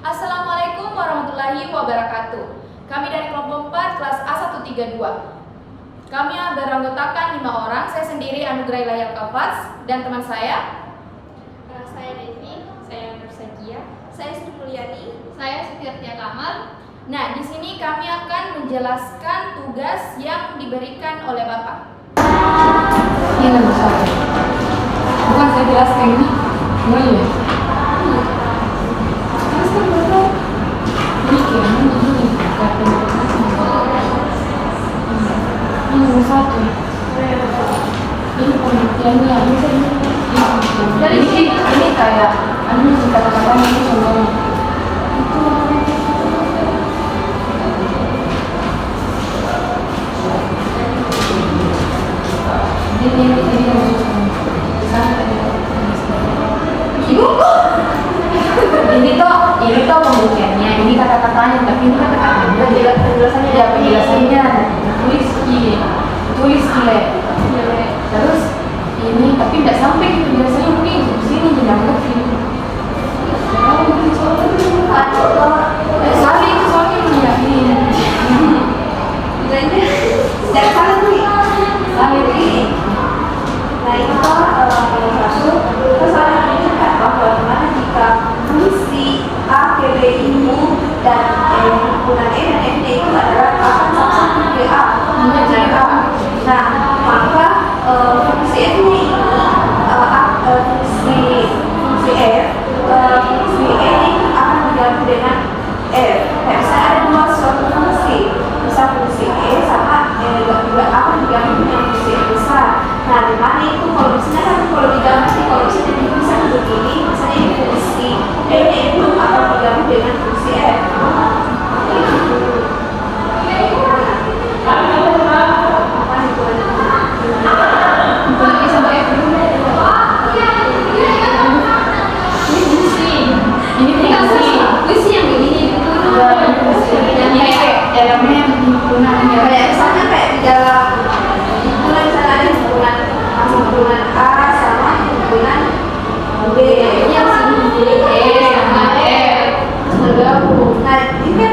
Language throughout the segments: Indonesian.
Assalamualaikum warahmatullahi wabarakatuh. Kami dari kelompok 4 kelas A132. Kami beranggotakan 5 orang. Saya sendiri Anugerah Ilahiyah Kafaz dan teman saya. Saya Devi, saya Nursagia, saya Sri Mulyani, saya Sutirtia Kamal. Nah, di sini kami akan menjelaskan tugas yang diberikan oleh Bapak. Ini nggak bisa. Bukan saya jelaskan ini. Enggak ya? Jelaskan betul. Ini kira-kira ini. Ini nomor 1. Ini pembuktiannya. Ini kayak anu kata-katanya itu contohnya. Itu ini tuh pembuktiannya, ini kata-katanya, tapi ini kata-katanya penjelasannya ya, penjelasannya tulis gile. Terus ini tapi tidak sampai gitu biasanya mungkin di sini tidak ngerti. Soalnya itu soalnya ini. nilainya setiap salah nih. Nah itu kalau masuk persoalan menunjukkan bahwa dimana jika fungsi A, B, itu dan himpunan E dan F itu adalah akan sama-sama ke A. Nah maka fungsi F ini fungsi F, fungsi E ini akan digabung dengan F. Nah, misalnya ada dua suatu fungsi, misal fungsi E sama juga akan digabung dengan fungsi E besar. Nah, di mana itu kalau misalnya kan kalau digabung sih kalau misalnya bisa begini, misalnya ini fungsi E itu akan digabung dengan fungsi F. Kayak misalnya kayak di dalam himpunan misalnya ada himpunan A sama himpunan B yang sama F tergabung. Nah ini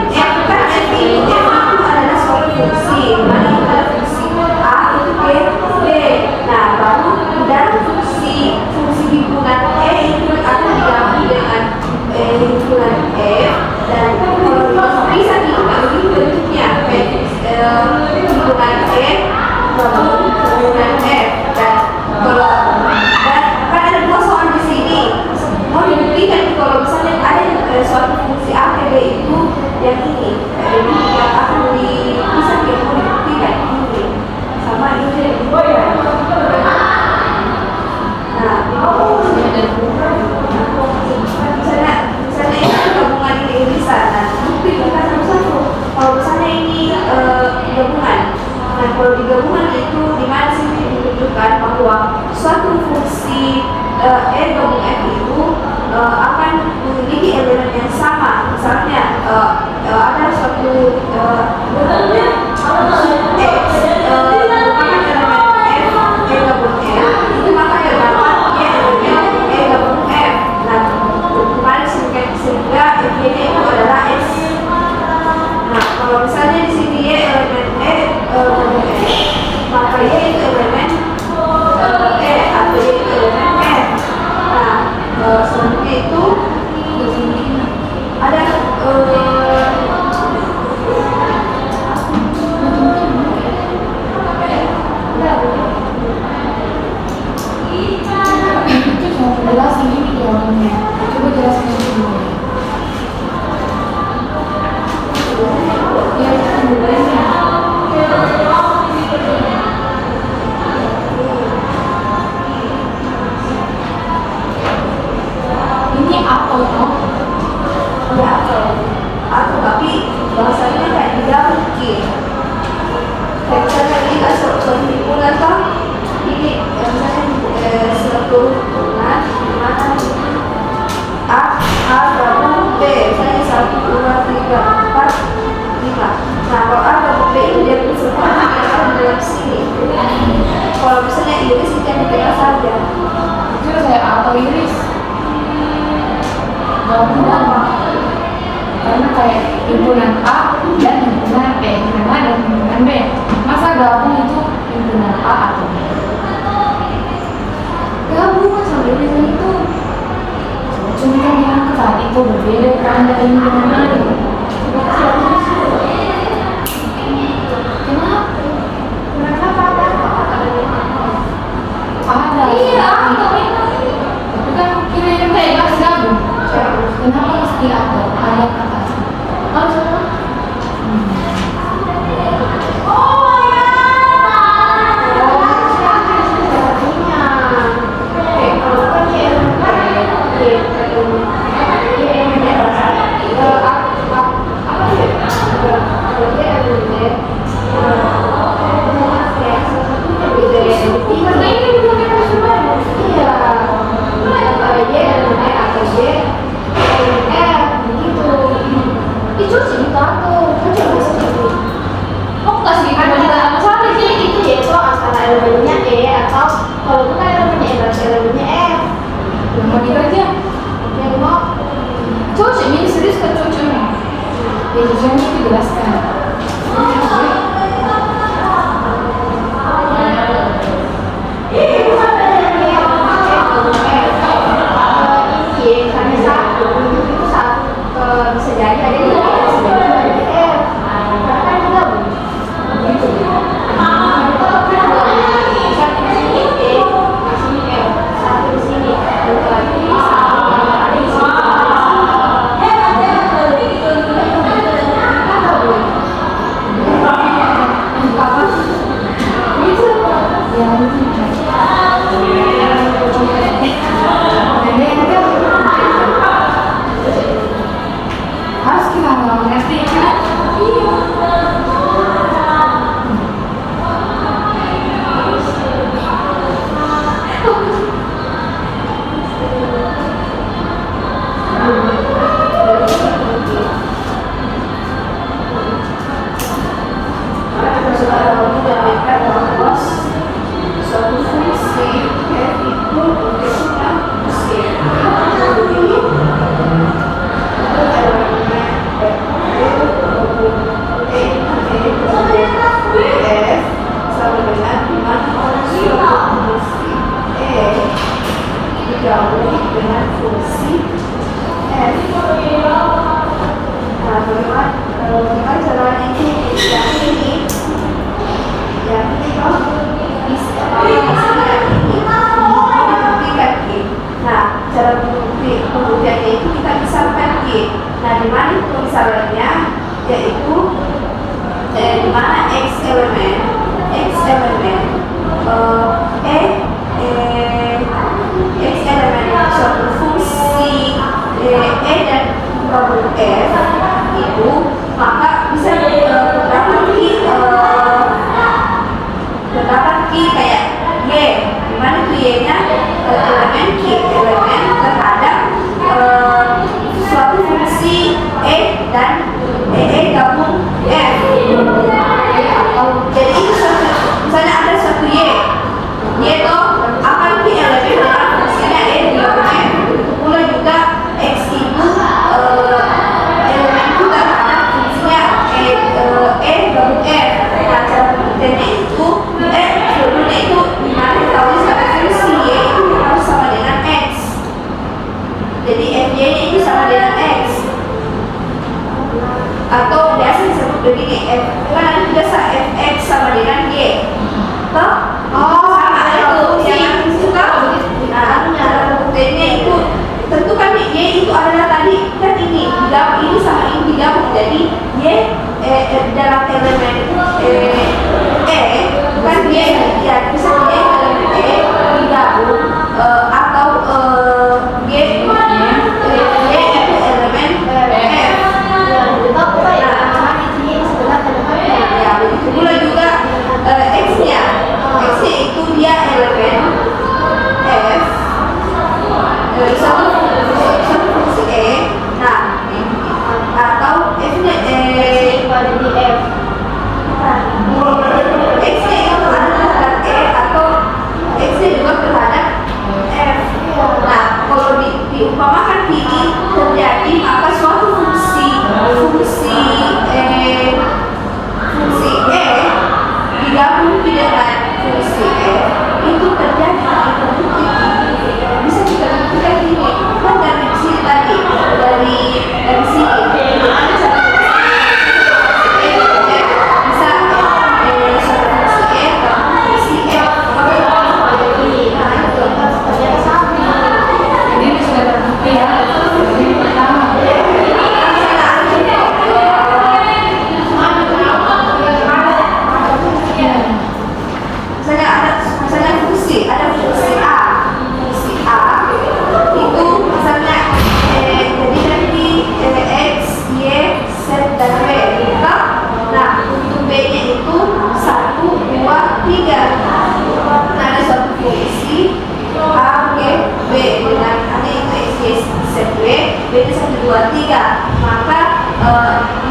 kan F ini adalah suatu fungsi, mana itu ada fungsi A itu B. Nah baru di dalam fungsi himpunan E itu akan digabung dengan himpunan F dan kalau bisa dibagi bentuknya himpunan E gabung himpunan F dan kalau dan kan ada dua soal di sini mau dibuktikan kalau misalnya ada suatu fungsi A B itu yang ini jadi yang akan bisa dia mau dibuktikan ini sama ini. Misalnya ini gabungan ini bisa, nah bukti kita satu-satu. Kalau misalnya ini gabungan, nah kalau di gabungan itu di mana sih menunjukkan bahwa suatu fungsi E gabung F itu akan memiliki elemen yang sama. Misalnya ada suatu X merupakan elemen F E gabung F itu maka terdapat elemen E gabung F. Nah kemarin sehingga F nya itu adalah S. Nah kalau misalnya di sini Y elemen E gabung F maka Y itu elemen E atau Y itu elemen F. Nah selanjutnya itu ada jelasin ini jawabannya. Coba jelasin dulu. Ya, sebenarnya. Ini apa toh? ya atau tapi bahasanya kayak digabung kayak misalnya ini nggak suatu himpunan toh ini misalnya suatu himpunan dimana A gabung B misalnya 1, 2, 3, 4, 5. Nah kalau A gabung B itu dia punya semua yang di dalam sini. Kalau misalnya iris itu yang dikira saja. Itu saya atau iris. Gabung apa? himpunan A dan himpunan B, himpunan A dan himpunan B. Masa gabung itu himpunan A atau B? Gabung sama dengan itu. Cuma kan yang saat itu berbeda peran dari himpunan A. Kenapa? Kenapa Ada. Iya, Tapi kan kira-kira bebas gabung. Kenapa mesti ada kata?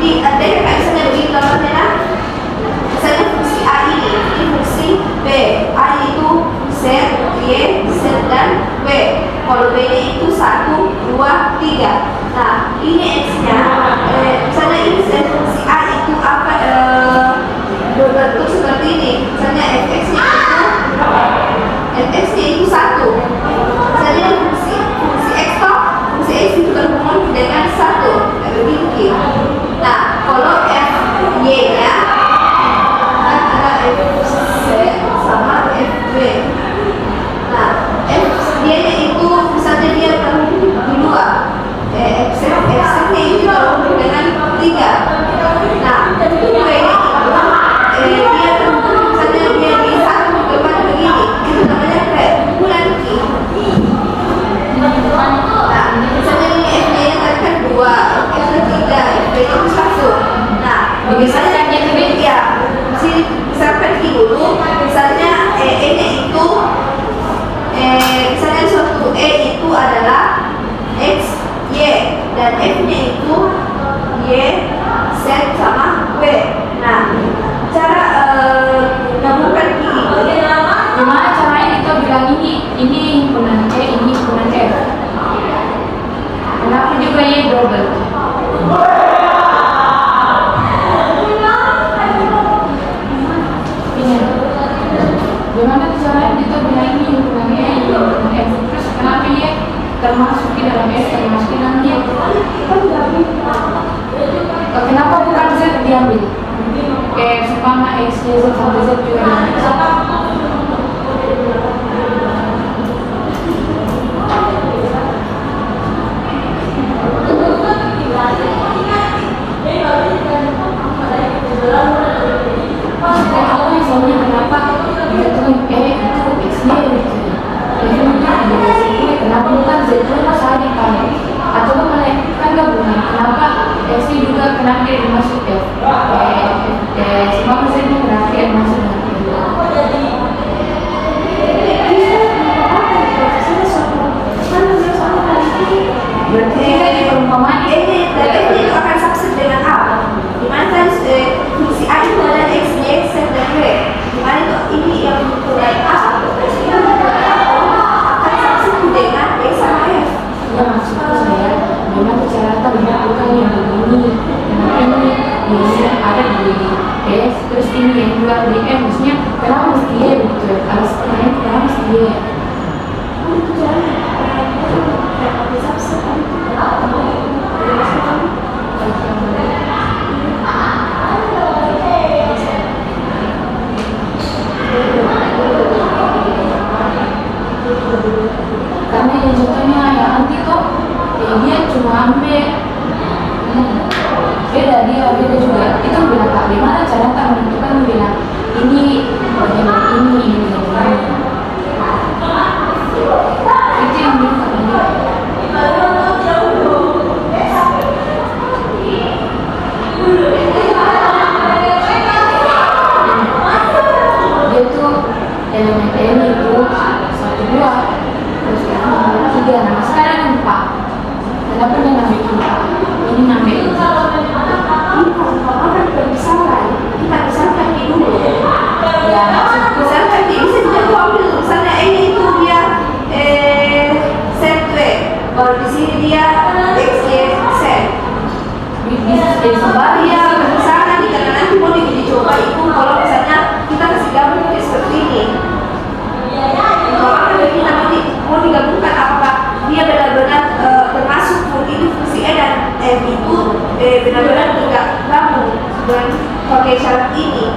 Di ada yang kayak misalnya begini gambarnya nah. Misalnya fungsi A ini fungsi B. A itu set, Y, set dan W. Kalau B nya itu 1, 2, 3. Nah ini X nya misalnya ini set fungsi A itu apa berbentuk seperti ini. Misalnya fx nya itu 1. Misalnya fungsi X toh, fungsi X itu berhubungan dengan 1 kayak begini. Nah kalau Fy nya ada Fz sama Fb. Nah Fy nya itu misalnya dia terhubung di 2, Fz nya itu terhubung dengan 3. Nah W nya itu dia terhubung misalnya dia di 1 depan begini, itu namanya perhubungan Ki. Nah misalnya ini Fy nya tadi kan 2, F nya 3, Fb nya itu 1. Nah misalnya ya misalkan Ki dulu, misalnya E nya itu misalnya suatu E itu adalah X, Y dan F nya itu Y, Z sama W. Nah cara gabungkan Ki itu Gimana caranya kita bilang ini himpunan E, ini himpunan F? Kenapa juga Y double? Ini. Gimana caranya kita bilang ini himpunan E, ini himpunan F? Terus kenapa Y termasuk di dalam S, termasuk di dalam Y? Kenapa bukan Z diambil? Sama X, Y, Z sampai Z juga diambil. Kenapa bukan Z saja kan? Atau kan gabungan? Kenapa X juga kenapa dia masuk F? Sebab Z nya kenapa dia masuk berarti kita di perumpamaan ini itu akan subset dengan A. Dimana kan fungsi A itu ada X, Y, Z dan W. Dimana itu ini yang ukuran A akan subset dengan X sama F. Ya maksudku saya, memang cara bukan yang begini, ini ada di S, terus ini yang keluar di M, maksudnya kenapa mesti Y begitu? Kalau sebenarnya kenapa mesti Y? Itu jalan. Pakai subset. Karena yang contohnya yang anti tuh dia cuma ambil beda juga. Itu bilang Kak, gimana cara tak menentukan bilang ini bagian ini. Itu yang bilang Kak dia tuh elemen ini itu 1, 2 terus yang 3. Nah sekarang yang 4. Kenapa dia ngambil 4? Ini ngambil ini. Ini kalau kan permisalan, kita misalkan ini dulu. Ya maksudku Misalkan ini bisa juga ambil misalnya ini itu dia set W. Kalau di sini dia X, Y, Z. bisa jadi sembari Iya, misalkan karena nanti mau dicoba itu kalau misalnya kita kasih gabung seperti ini. Kalau kita mau digabungkan apakah dia benar-benar termasuk fungsi E dan F itu benar-benar tergabung dengan pakai syarat ini.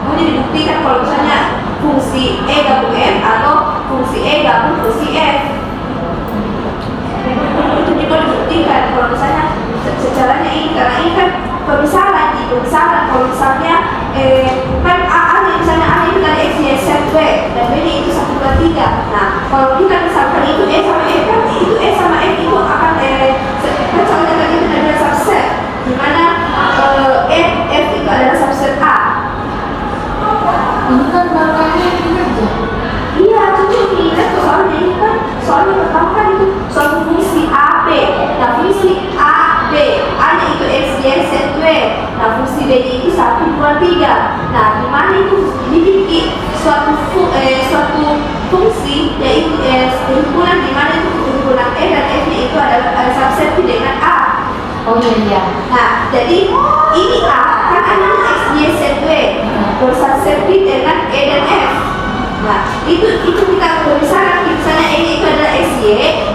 Kemudian dibuktikan kalau misalnya fungsi E gabung F atau fungsi E gabung fungsi F. Itu juga dibuktikan kalau misalnya secaranya ini, karena ini kan pemisalan kalau misalnya kan A misalnya A itu tadi X, Y, Z, W dan B itu 1, 2, 3. Nah kalau kita misalkan itu E sama F kan itu E sama F itu akan kan soalnya tadi itu adalah subset dimana F itu adalah subset A. ini kan makanya ini aja. Iya, itu dilihat soalnya ini kan soalnya pertama kan itu suatu fungsi AB. Nah fungsi AB, A nya itu jadi itu 1, 2, 3. Nah, di mana itu dimiliki suatu fungsi yaitu himpunan di mana itu himpunan E dan F nya itu adalah subset dengan A. Oh iya. Nah, jadi ini A kan ada X, Y, Z, W bersubset dengan E dan F. Nah, itu kita misalnya E nya itu adalah X, Y,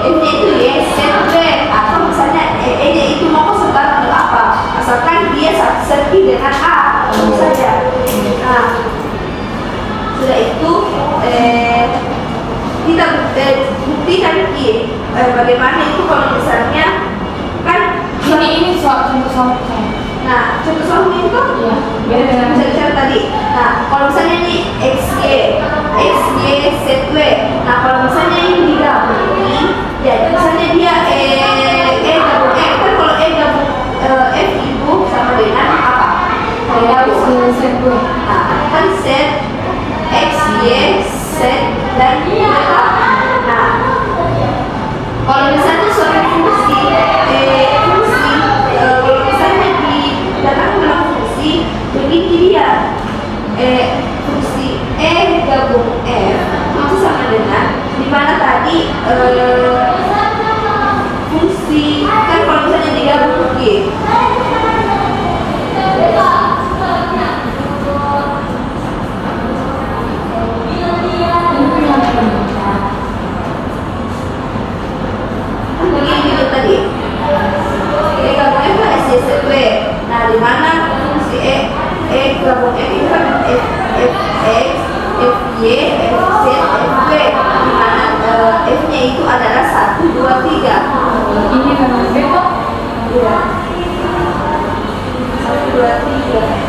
F nya itu Y, Z, W, atau misalnya E nya itu mau sebarang atau apa, asalkan dia subset dengan A, tentu saja. Nah, sudah itu kita buktikan bagaimana itu kalau misalnya kan Ini contoh soal saya. nah contoh soal ini kok Iya. Beda dengan misalnya tadi. Nah, kalau misalnya ini X, Y, Z, W. Nah, kalau misalnya ini digabung, ya misalnya dia E gabung F, kan kalau E gabung F itu sama dengan apa? Gabung. Nah, kan Z, X, Y, Z, dan apa? Nah, kalau misalnya suatu fungsi, kalau misalnya di dalam fungsi, begini dia, fungsi E gabung F itu sama dengan dimana tadi fungsi kan kalau misalnya digabung G. Begini itu tadi. E gabung F kan S, Y, Z, W. Nah, di mana fungsi E gabung F itu kan F X, F Y, F Z, F W. Di mana F nya itu adalah 1, 2, 3. ini memang beda. Iya. 1, 2, 3.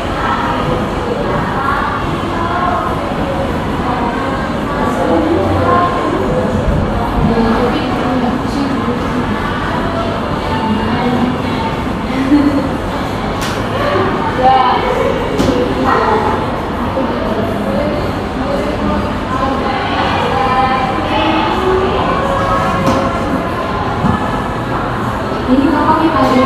Ini kakaknya ada.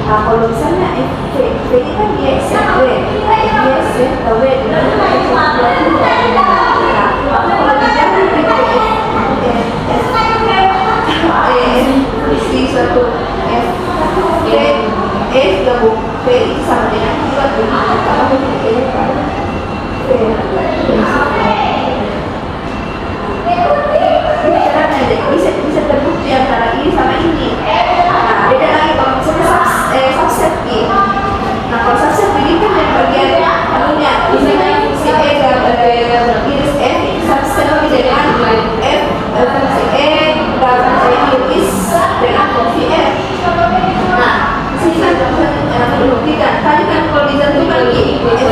Nah, kalau misalnya F ini kan dia SW, dia SW dengan nah, kalau bicara fungsi suatu F S gabung V itu sama dengan juga begitu kalau begitu kan bisa terbukti antara ini sama ini. Nah, beda lagi kalau misalnya subset G. Nah, kalau subset begini kan dari bagian anunya, misalnya fungsi iris F itu subset dengan F fungsi E dan iris dengan fungsi F. Nah, sini kan membuktikan. Tadi kan kalau ditentukan gini, iris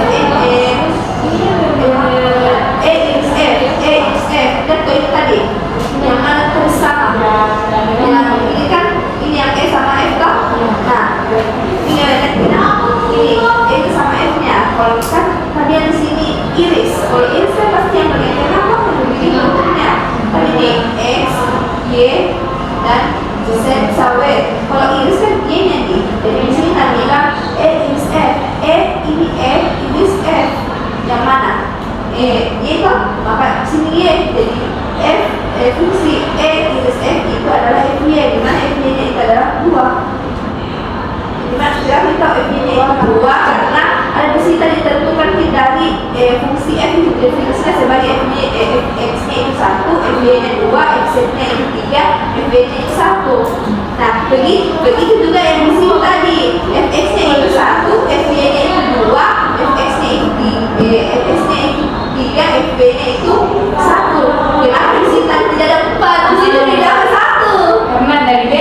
F, dan itu tadi yang mana bersama. Yang ini kan ini yang E sama F kan. Nah, ini E itu sama F-nya. Kalau kan kalian di sini iris. Kalau iris kan pasti yang bagian kenapa begini bentuknya. Kan ini X, Y, dan Z sama W. Kalau iris kan Y-nya nih. Jadi di sini kan bilang E iris F. E ini F, iris F. Yang mana? Y kan, maka sini Y. Jadi F fungsi E iris F itu adalah F-Y, di mana F-Y-nya itu adalah 2. Di mana sudah kita F-Y-nya itu 2 karena ada di sini tadi ditentukan dari fungsi F itu definisinya sebagai F-Y, X-nya itu 1, F-Y-nya 2, X-nya itu 3, F-Y-nya itu 1. Nah, begitu juga yang di sini tadi F-X-nya itu 1, F-Y-nya itu 2, F-X-nya itu 3, F-B-nya itu 1. Kenapa di sini tadi tidak ada 4? Di sini tidak ada 1. Karena dari B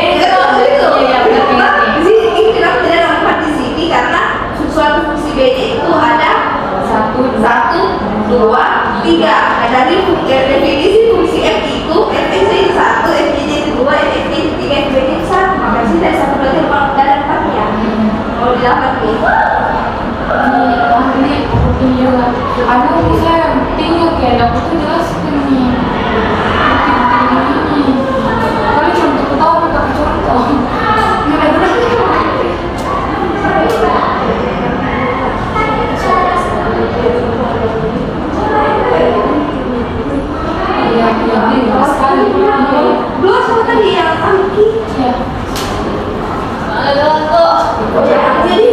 Di sini kenapa tidak ada 4 di sini? Karena suatu fungsi B-nya itu ada 1, 2, 3. Nah, dari definisi fungsi F itu F-nya itu 1, F-nya itu 2, F-nya itu 3, F-nya itu 1. Maka di sini dari 1 berarti kalau tidak ada 4-nya. Kalau didapat nih. Iya, ada bisa yang tinggal kayak aku tuh jelaskan nih. Kalian cuma tahu pakai contoh. Iya, sekali. Dua sama tadi yang Angki. Iya. Jadi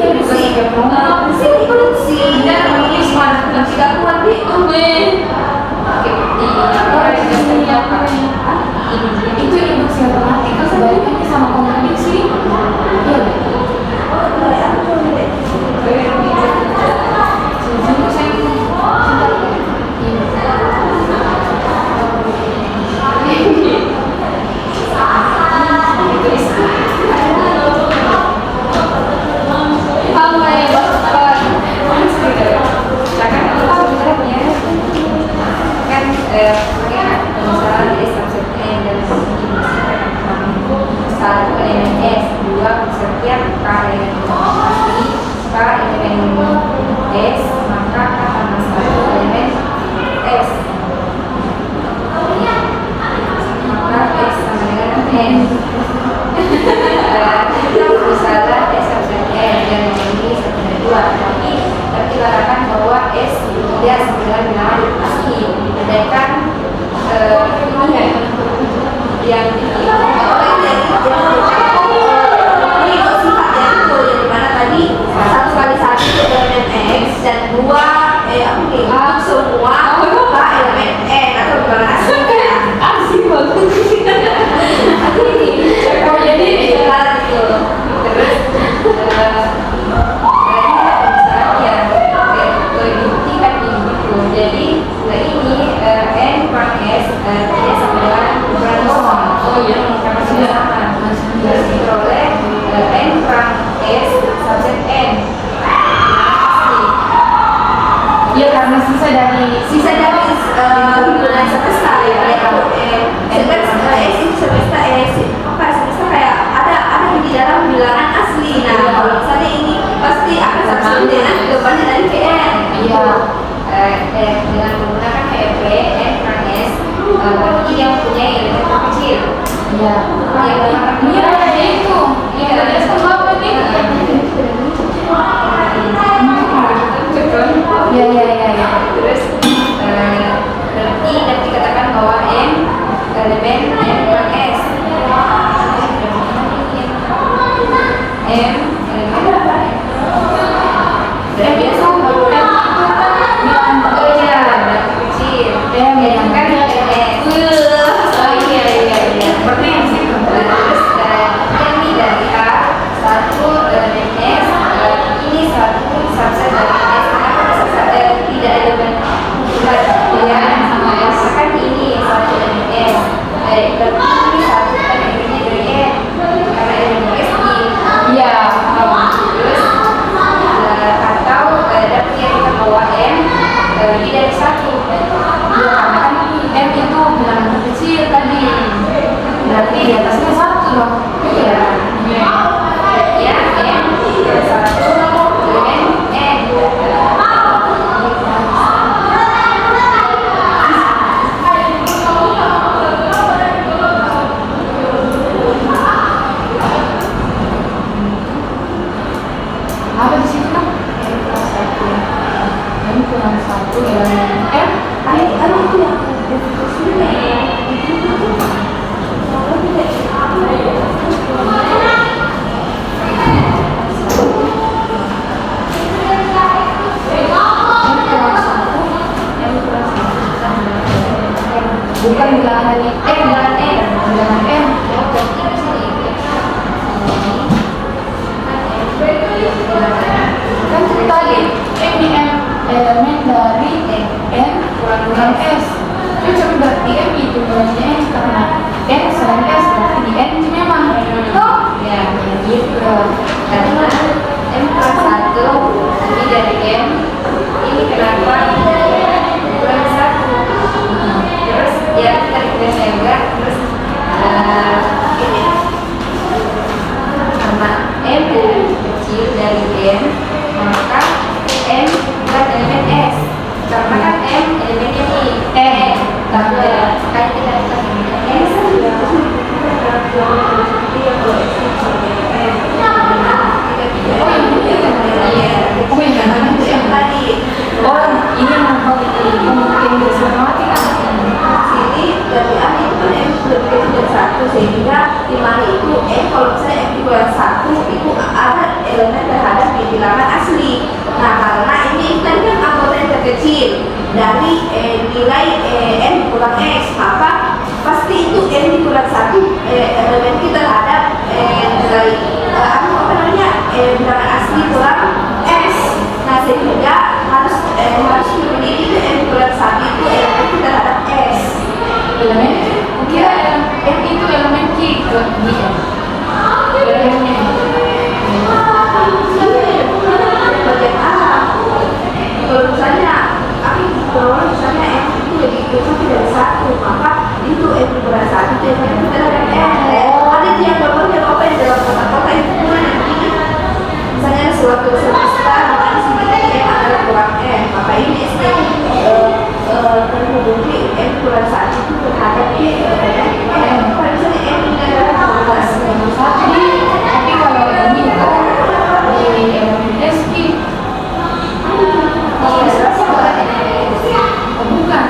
fungsi dan ini smart dan tidak kuat di Itu induksi matematika sebaliknya sama kontradiksi. Iya. setiap K elemen mati, K elemen S, maka K tambah 1 elemen S, maka S sama dengan N. Kita misalnya S sama N dan ini sama dengan 2, tapi kita katakan bahwa S tidak sama dengan bilangan asli, sedangkan ini yang satu kali satu itu elemen X dan dua untuk semua K elemen N atau bilangan asli. Asik banget. Jadi itu elemen dari N kurang S. Cocok berarti M itu nilainya N karena N selain S berarti di N itu memang. Ya, gitu. Karena M kurang 1 lebih dari M. Ini kenapa kurang 1? Terus ya kita juga terus ini karena M lebih kecil dari M, maka M bukan elemen S. Karena kan M elemennya I, tapi sekali kita S. Ini yang mungkin matematika. Sini dari A itu M lebih kecil dari 1 sehingga di mana itu M kalau misalnya M kurang 1 itu ada elemen terhadap di bilangan asli. Nah karena ini kan anggota yang terkecil dari nilai M kurang X, maka pasti itu M kurang 1 elemen kita terhadap nilai bilangan asli kurang S. Nah sehingga harus memiliki M kurang 1 itu elemen kita terhadap S. Elemen kira M itu elemen Q ke di M. Elemennya Bagian A. Kalau misalnya misalnya M itu lebih kecil dari 1, maka itu M kurang 1 itu elemen kita terhadap M. Ada yang gambarnya apa yang dalam kotak-kotak itu nanti misalnya suatu semesta maka di sini M adalah kurang M, maka ini terhubungi M kurang 1 itu terhadap M. Kalau misalnya M ini adalah 12 tapi kalau ini di elemen S Q bukan.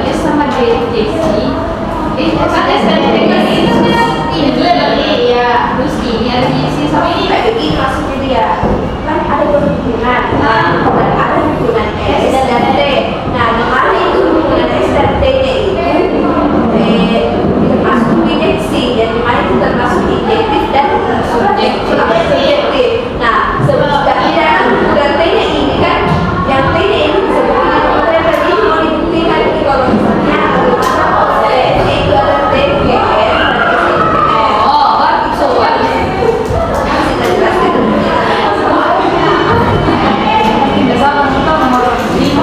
S sama deteksi. Kan SNMPTN itu ya, terus ini ada deteksi sama ini. Kayak begini maksudnya dia. Kan ada hubungan dan ada hubungan S dan T. Nah, mana itu hubungan S dan T-nya itu termasuk bijeksi dan mana itu termasuk injektif dan subjektif. Nah, sebenarnya hubungan T-nya ini kan yang T-nya ini disebut hubungan tadi mau dibuktikan ini kalau misalnya bagaimana T-nya itu ada T, G, N, Oh, baru soal. Sama kita nomor 5.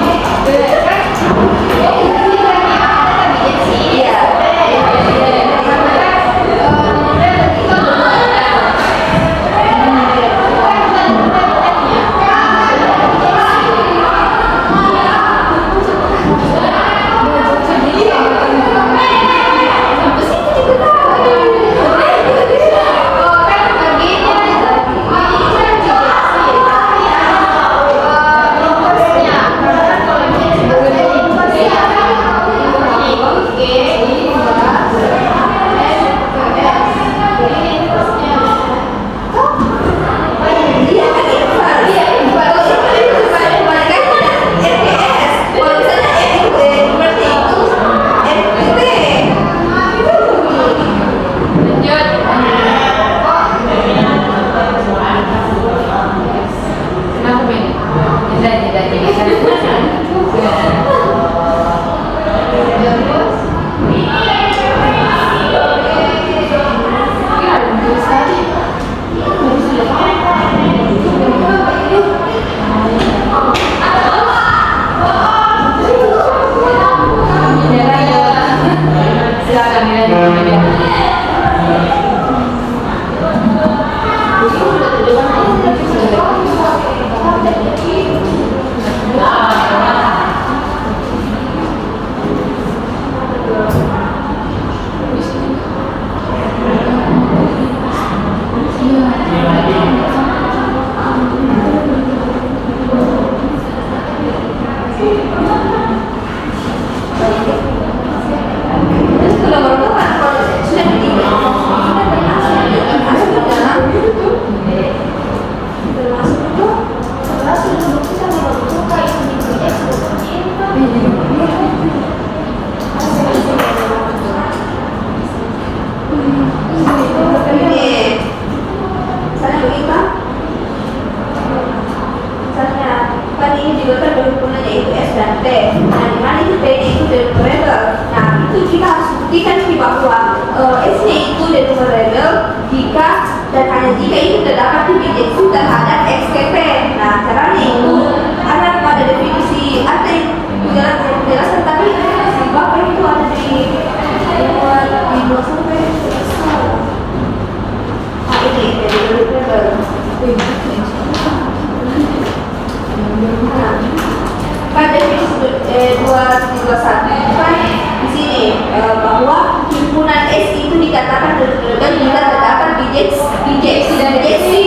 Pada definisi 231 kan di sini bahwa himpunan S itu dikatakan dan jika terdapat bijeksi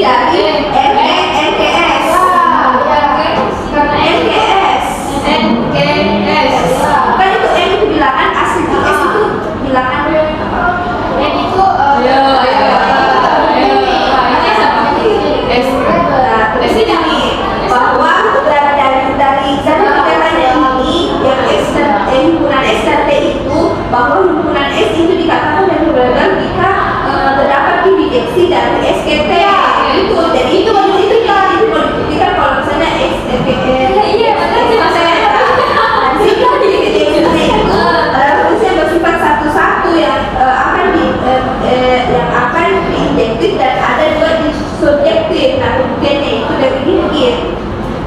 dari NKS. Karena NKS kan itu N itu bilangan, asli S itu bilangan N itu S ini bahwa dari kata-kata ini yang himpunan S dan T itu bahwa himpunan S itu dikatakan dan beragam jika terdapat bijeksi dari SKT itu. Jadi itu mau dibuktikan kalau misalnya SKT bersifat satu-satu yang akan diinjektif dan ada dua di subjektif. Nah, pembuktiannya itu dari dikit.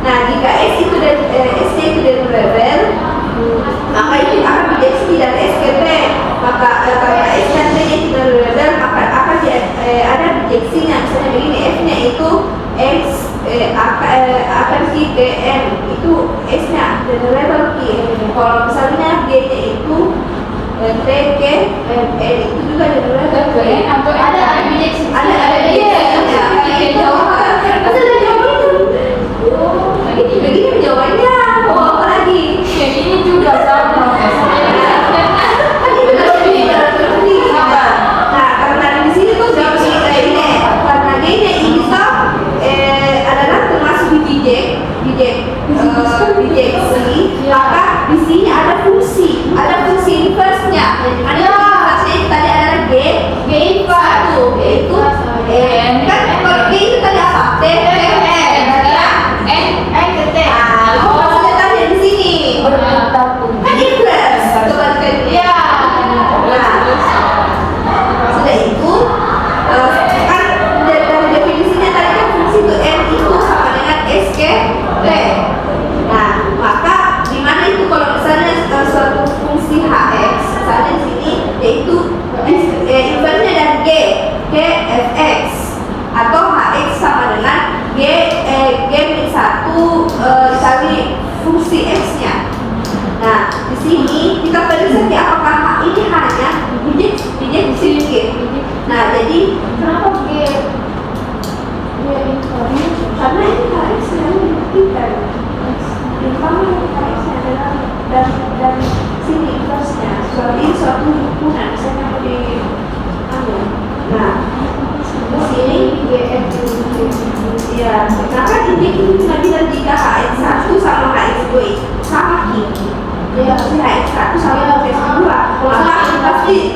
Nah, jika S itu S-nya itu dari level, maka itu akan bijeksi dari SKT. Maka karena S dan T-nya itu dari level, maka akan ada bijeksinya. Misalnya begini, F-nya itu X akan Q ke M, itu S-nya dari level Q. Kalau misalnya G-nya itu T ke M, itu juga dari level K. atau ada bijeksi. Ada bijeksinya. Ada jawabannya. Begini jawabannya.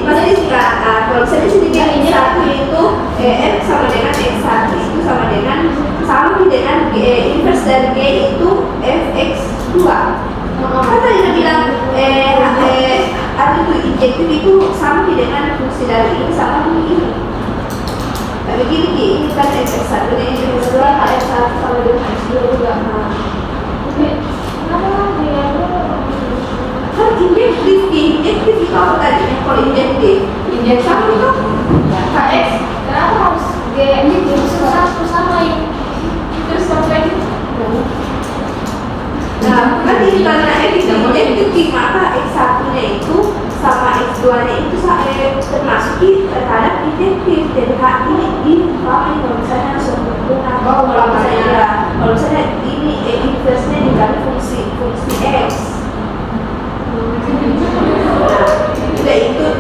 pasti suka. Kalau misalnya sini ini satu itu F sama dengan X1 itu sama dengan inverse dari G itu Fx2. Kan tadi dia bilang arti injektif itu sama dengan fungsi dari ini sama ini. Tapi gini ini kan Fx1 dan Fx2 F1 sama dengan X2 juga. Kan injektif itu apa tadi? Kalau injektif sama itu Kx, kenapa harus G injektif sama ini? Terus sampai nah, kan ini karena F injektif maka X1 nya itu sama X2 nya itu termasuk terhadap injektif. Jadi ini kalau misalnya langsung berhubungan kalau misalnya ini inverse nya dikali fungsi X. Nah,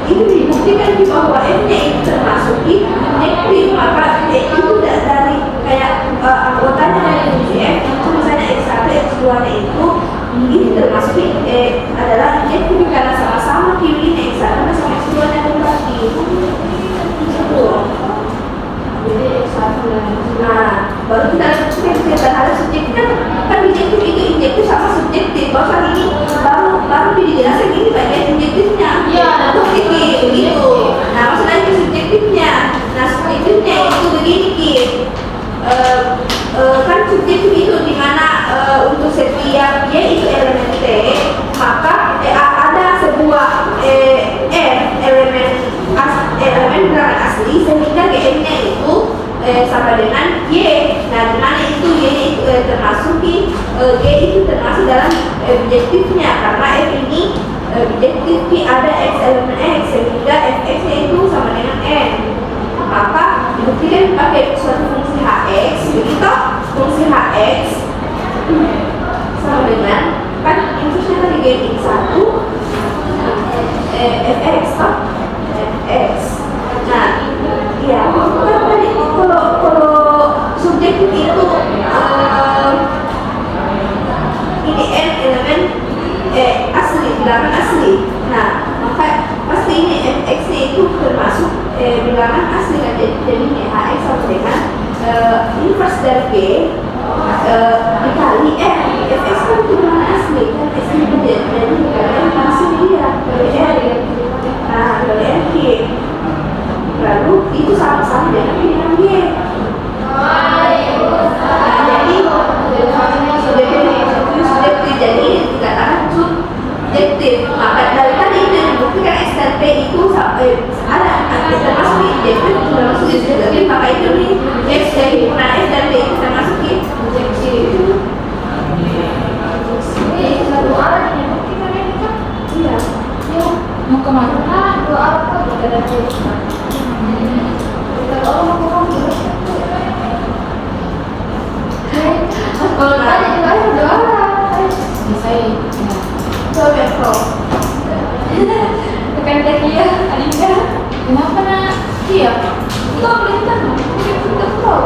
itu dibuktikan bahwa F-nya itu termasuk injektif, maka itu dari kayak anggotanya dari fungsi F itu misalnya X1, X2 nya itu ini termasuk adalah injektif karena sama-sama kiwinya X1 sama X2 nya berbagi. Jadi X1 nah baru kita buktikan terhadap subjektif kan injektif itu injektif sama subjektif. Bahkan ini baru dijelaskan ini bagian injektifnya. Iya, begitu. Nah, maksudnya itu subjektifnya. Nah, subjektifnya itu begini kan subjektif itu dimana untuk setiap Y itu elemen T maka ada sebuah F elemen bilangan asli sehingga Gn-nya itu sama dengan Y. Nah, dimana itu Y itu termasuk G itu termasuk dalam objektifnya karena F ini objektif ada X elemen X sehingga Fx-nya itu sama dengan N. Maka dibuktikan pakai suatu fungsi Hx begitu. Fungsi Hx sama dengan kan inversnya tadi Gx1 Fx toh Fx. Nah, iya kan tadi kalau subjektif itu ini N elemen asli, bilangan asli. Nah, maka pasti ini Fx-nya itu termasuk bilangan asli kan, jadi Hx sama dengan inverse dari G dikali F. Fx kan itu bilangan asli kan, X itu jadi bilangan asli dia dari R. Nah, dari R G lalu itu sama-sama dengan bilangan G. Subjektif jadi dikatakan subjektif. Maka dari tadi itu dibuktikan X dan P itu ada termasuk injektif termasuk subjektif. Maka itu nih X dari himpunan X dan P itu termasuk injektif. Ini satu arah yang dibuktikan ini kan? Iya. Mau kemana? Dua arah kok tidak ada kalau mau kemana? Kalau tadi juga ada dua arah. Bisa ya? Coba kok. bukan dia, Adinda. Kenapa nak? Iya. Itu perintah loh. Itu pro.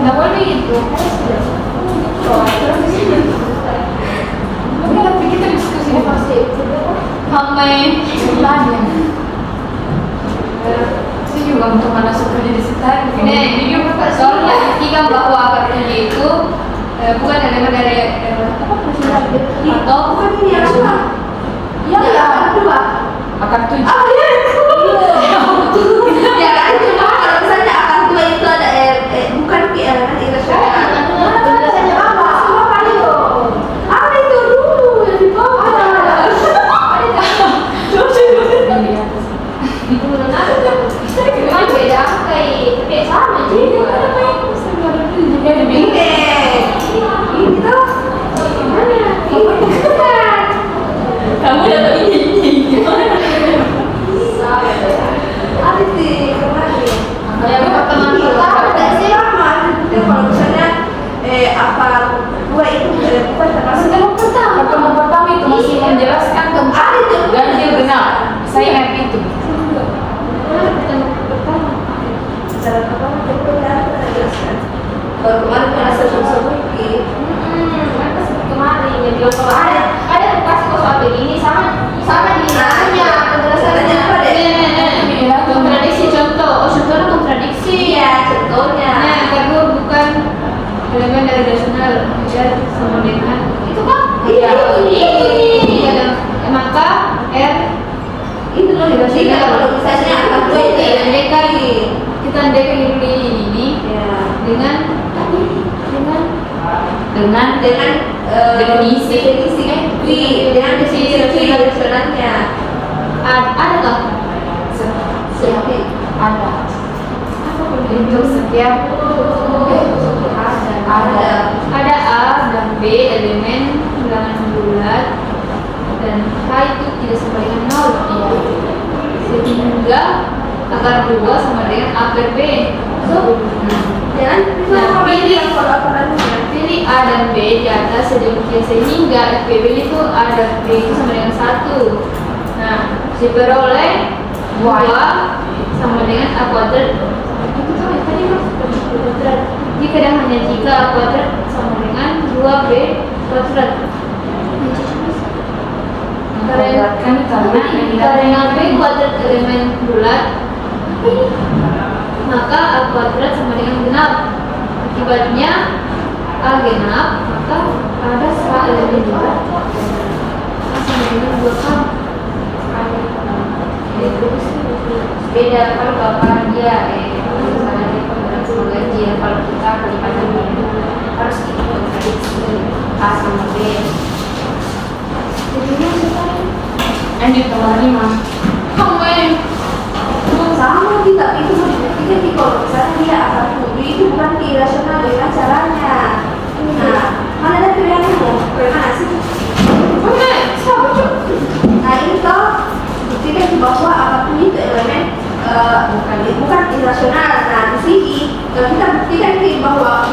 Nggak boleh gitu. Mungkin nanti kita diskusi pasti. Sampai sebelahnya. Itu juga untuk mana seperti di sekitar. Ini juga soalnya buktikan bahwa akar tinggi itu bukan elemen dari apa atau Bukan ini yang dua. ya Dua. Akar 7. Oh iya. Ya kan cuma kalau misalnya akar dua itu ada bukan elemen irasional. Penjelasannya apa? Semua kali loh. Ada itu dulu yang di bawah. Cuma beda angka tapi sama jadi Ini tuh gimana? kamu dapat ini gimana? Ada sih kemarin. Ya pertemuan kita Ada sih lama. Kalau misalnya apa dua itu bukan termasuk Pertemuan pertama itu masih menjelaskan tentang ada itu ganjil genap. Saya ingat itu. Baru kemarin merasa sebut kemarin yang bilang kalau ada bekas kok soal begini sama di Nah, penjelasannya penjelasannya irasional sama dengan Itu kan? iya Iya. maka R Itu loh irasional. Kalau misalnya angka 2 itu kita andekan ini ya. dengan dengan Definisi. Q, dengan definisi Q irasionalnya. ada nggak Seperti Ada. Untuk setiap ada. A dan B elemen bilangan bulat dan K itu tidak sama dengan 0 Iya. sehingga akar 2 sama dengan A per B. So, Jangan Nah, pilih pilih A dan B di atas sedemikian sehingga FPB itu A dan B itu sama dengan 1. Nah, diperoleh 2 sama dengan A kuadrat. Itu kan tadi mas kuadrat. Jika dan hanya jika A kuadrat sama dengan 2B kuadrat. Karena B kuadrat elemen bulat, maka A kuadrat sama dengan genap. Akibatnya A genap, maka ada A elemen bulat A sama dengan 2K. beda kalau bapak dia misalnya dia pemberat sama gaji ya, kalau kita kelipatannya harus diprediksi A sama B. Jadinya siapa? Lanjut nomor 5. Kamu yang Sama kita itu mau dibuktikan di kalau misalnya dia akan tujuh itu bukan irasional dengan caranya. Nah, mana ada pilihanmu? Mana sih? Nah ini toh buktikan bahwa akan tujuh itu elemen bukan irasional. Nah di sini kalau kita buktikan bahwa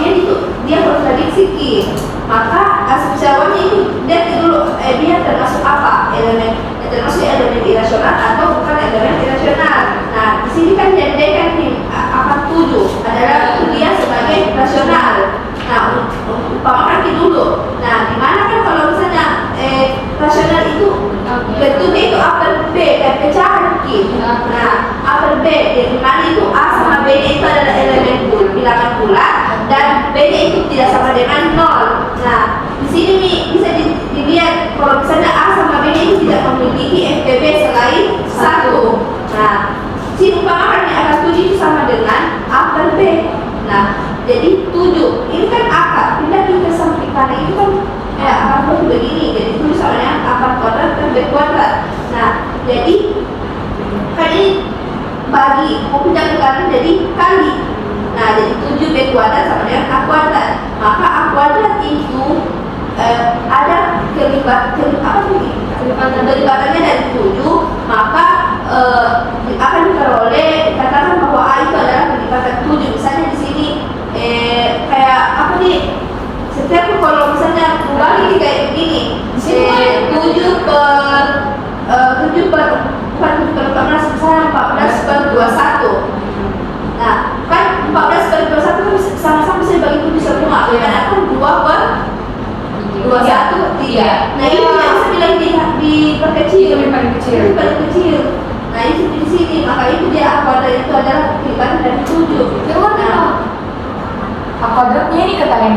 dia kontradiksi ki, maka asumsi awalnya itu lihat dulu dia termasuk apa elemen termasuk elemen irasional atau bukan elemen irasional. Nah di sini kan jadikan akan tujuh adalah dia sebagai rasional. Nah umpamakan dulu. Nah dimana kan kalau misalnya rasional itu bentuknya itu A per B dan pecahan Q. Nah A per B di mana itu A sama B itu adalah elemen bilangan bulat dan B itu tidak sama dengan 0. Nah di sini nih bisa dilihat kalau misalnya A sama B itu tidak memiliki FPB selain 1. Nah si umpamakan yang akan 7 itu sama dengan A per B. Nah jadi 7 ini kan akar pindah ke samping kanan itu kan akan begini, jadi itu sama dengan akar kuadrat per B kuadrat. Nah jadi kan ini bagi mau pindah ke kanan jadi kali. Nah jadi 7B kuadrat sama dengan A kuadrat. Maka A kuadrat itu ada kelipatannya dari 7, maka akan diperoleh dikatakan bahwa A itu adalah kelipatan 7. Misalnya di sini kayak apa nih? Setiap kalau misalnya kembali kayak begini, 7 per 14, misalnya 14 per 21. Nah, kan 14 per 21 kan sama-sama bisa dibagi 7 semua. Karena kan 2 per 21, 3. Nah, ini yang bisa bilang diperkecil. Itu paling kecil. Itu paling kecil. Nah, itu di sini. Maka itu dia kuadrat itu adalah kelipatan dari 7. Nah, Kuadratnya ini katakan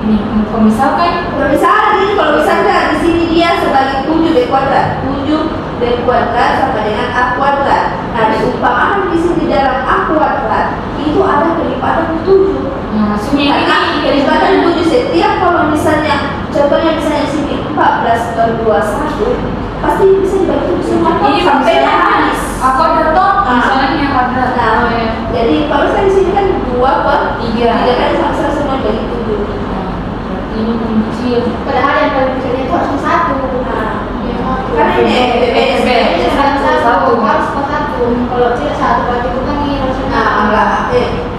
ini misalkan kalau misalnya di sini dia sebagai 7B kuadrat, 7B kuadrat sama dengan A kuadrat. Nah, diumpamakan di sini dalam A kuadrat itu ada kelipatan 7. nah maksudnya Karena kelipatan 7 setiap kalau misalnya contohnya misalnya di sini 14 per 21 pasti bisa dibagi 7 semua ini sampai habis. kuadrat toh misalnya kuadrat. Nah, jadi kalau saya di sini kan 2 per 3 kan sama-sama semua bagi 7. Ini paling kecil. padahal yang paling kecilnya itu harus 1. Karena ini BBSB harus satu. Kalau tidak 1 berarti bukan ini harus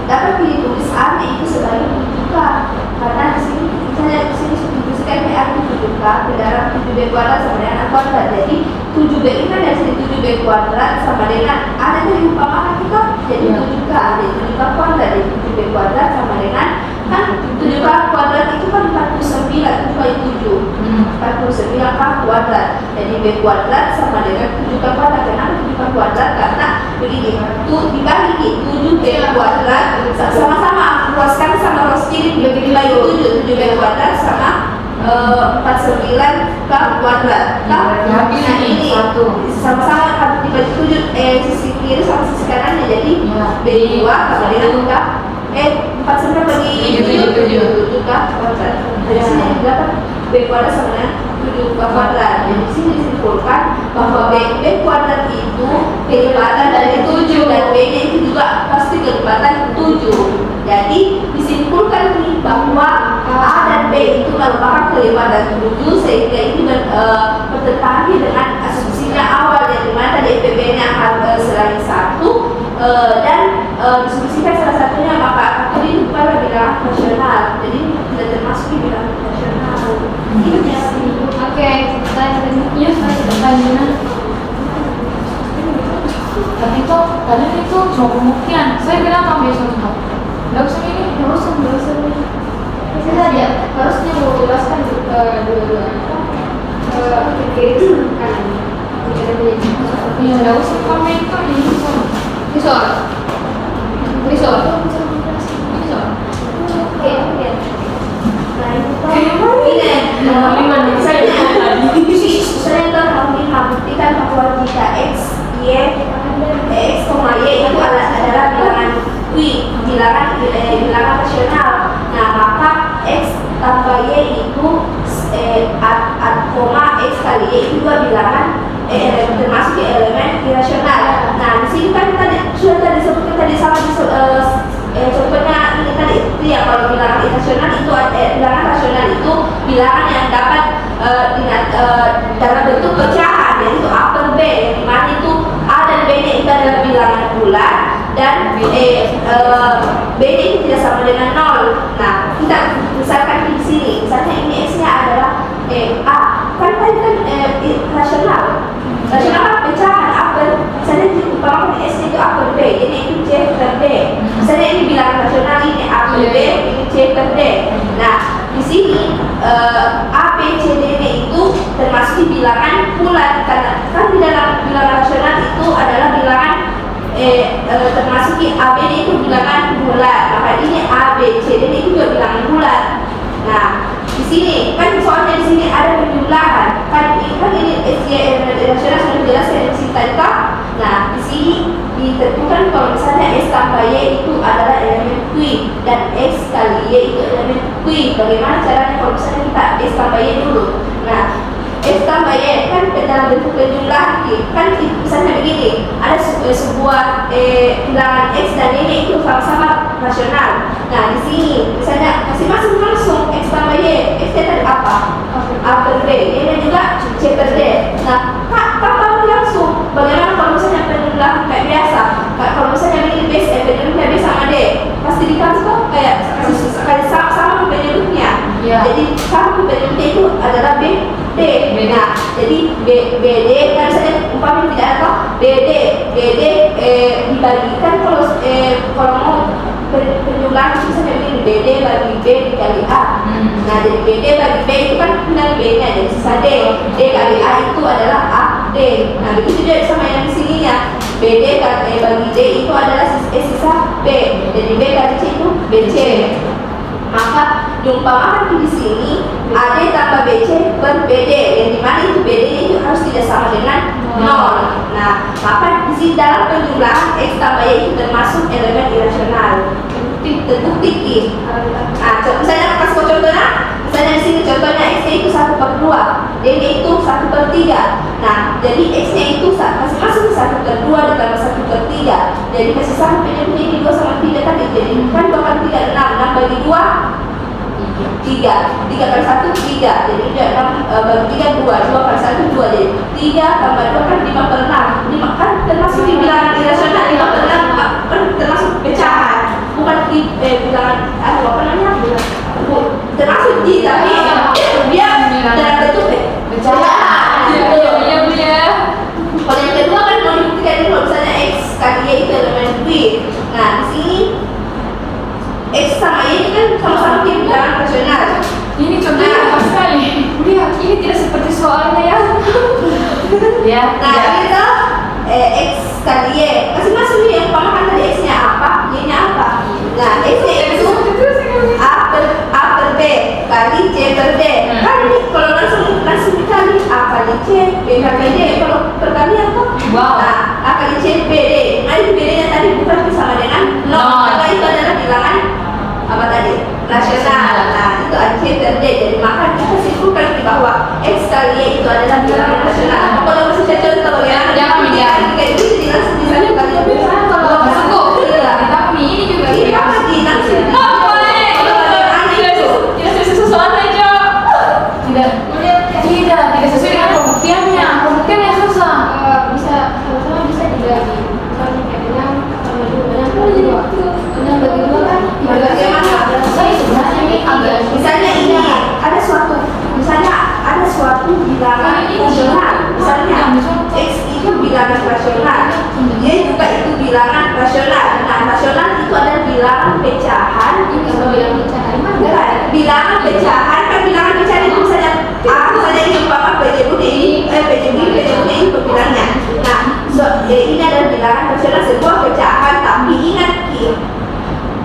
dapat ditulis A itu sebagai buka karena di sini misalnya di sini dituliskan B arti buka ke dalam 7B kuadrat sama dengan A kuadrat. Jadi 7B ini kan dari sini 7B kuadrat sama dengan ada dari umpamakan kita jadi 7K jadi 7K kuadrat jadi 7B kuadrat sama dengan kan 7K kuadrat itu kan 49 7 kali 7 49K kuadrat. Jadi B kuadrat sama dengan 7K kuadrat. Kenapa 7K kuadrat? Karena begini dibagi 7B kuadrat sama-sama ruaskan sama ruas kiri dibagi 7 7B kuadrat sama 49 K kuadrat. Nah ini sama-sama harus dibagi 7, sisi kiri sama sisi kanannya, jadi B2 sama dengan K 49 bagi 7 K kuadrat. Dari sini dapat B kuadrat sama dengan 7 K kuadrat. Jadi di sini disimpulkan bahwa B kuadrat itu kelipatan dari 7 dan B-nya itu juga pasti kelipatan 7. Jadi disimpulkan nih bahwa A dan B itu merupakan kelipatan 7, sehingga ini bertentangan dengan asumsinya awal yang dimana tadi FPB-nya selain 1 dan disumsikan salah satunya, maka ini bukanlah bilangan rasional, jadi tidak termasuk di bilangan rasional. Itu sih. Oke, Iya, pertanyaan. Tapi itu kadang itu cuma pembuktian. Saya bilang kamu besok contoh. Nggak usah ini, nggak usah. kita dia harusnya mau jelaskan dua-dua kiri kanan. Iya, nggak usah kamu itu ini soal. Risol. Oke. Misalnya kami membuktikan bahwa jika X, Y itu adalah bilangan bilangan rasional. Nah, maka X tambah Y itu X kali Y itu dua bilangan termasuk elemen irasional. Nah, di sini kan sudah disebutkan tadi sama contohnya ini tadi itu ya, kalau bilangan irasional itu bilangan rasional itu bilangan yang dapat dalam bentuk pecahan, yaitu A per B, yang dimana itu A dan B nya itu adalah bilangan bulat dan B nya itu tidak sama dengan 0. Nah, kita misalkan di sini, misalnya ini X nya adalah A, kan tadi kan rasional kan pecahan A per, misalnya diumpamakan S nya itu A per B, jadi itu C per D. Misalnya ini bilangan rasional, ini A per B, ini C per D. Nah, di sini A, B, C, D nya itu termasuk di bilangan bulat, karena kan di dalam bilangan rasional itu adalah bilangan termasuk di A, B nya itu bilangan bulat, maka ini A, B, C, D nya itu juga bilangan bulat. Nah, di sini kan soalnya di sini ada penjumlahan, kan ini elemen rasional sudah dijelaskan di sini tadi kan. Nah, di sini ditentukan kalau misalnya S tambah Y itu adalah elemen Q dan X kali Y itu elemen Q. Bagaimana caranya kalau misalnya kita S tambah Y dulu? Nah, S tambah Y kan dalam bentuk penjumlahan, kan misalnya begini, ada sebuah bilangan X dan Y itu sama-sama rasional. Nah, di sini misalnya masing-masing langsung X tambah Y, X nya tadi apa? A per B, Y nya juga C per D. Nah, tambah langsung. Bagaimana kalau misalnya penjumlahan kayak biasa? Kalau misalnya begini penjumlahan B sama D, pasti dikasih kok kayak sama penyebutnya. Jadi sama penyebutnya itu adalah B, D. Nah, jadi BD kan misalnya umpamanya tidak ada BD dibagikan kalau mau penjumlahan misalnya begini, BD bagi B dikali A. Nah, jadi BD bagi B itu kan tinggal B nya, jadi sisa D kali A itu adalah A D. Nah, begitu juga sama yang di sininya, BD bagi D itu adalah sisa B, jadi B kali C itu BC. Maka diumpamakan di sini AD tambah BC per BD, yang dimana itu BD nya itu harus tidak sama dengan 0. Nah, maka di sini dalam penjumlahan X tambah Y itu termasuk elemen irasional. Terbukti. Nah, misalnya kasih contohnya, misalnya di sini contohnya X nya itu 1 per 2, D nya itu 1 per 3. Nah, jadi X nya itu masing-masing 1 per 2 ditambah 1 per 3. Jadi masih sama penyebutnya ini 2 sama 3 tadi. Jadi kan 2 kali 3 6 bagi 2 3 kali 1 3, jadi 6 bagi 3 2 kali 1 2, jadi 3 tambah 2 kan 5 per 6. 5 kan termasuk di bilangan irasional, 5 per 6 kan termasuk pecahan, bukan di bilangan apa namanya, termasuk di, tapi dia dalam bentuk pecahan. Iya. Kalau yang kedua kan mau dibuktikan kalau misalnya X kali Y itu elemen Q. Nah, di sini X sama Y ini kan sama-sama di bilangan rasional. Ini contohnya apa sekali? Lihat, ini tidak seperti soalnya ya. Nah, ini tuh X kali Y, masing-masing nih yang pamakan tadi X nya apa, Y nya apa. Nah, X nya itu A per B, bilangan pecahan, kan bilangan pecahan itu misalnya A misalnya ini umpama PJB ini pembilangnya. Nah, ini adalah bilangan pecahan sebuah pecahan, tapi ingat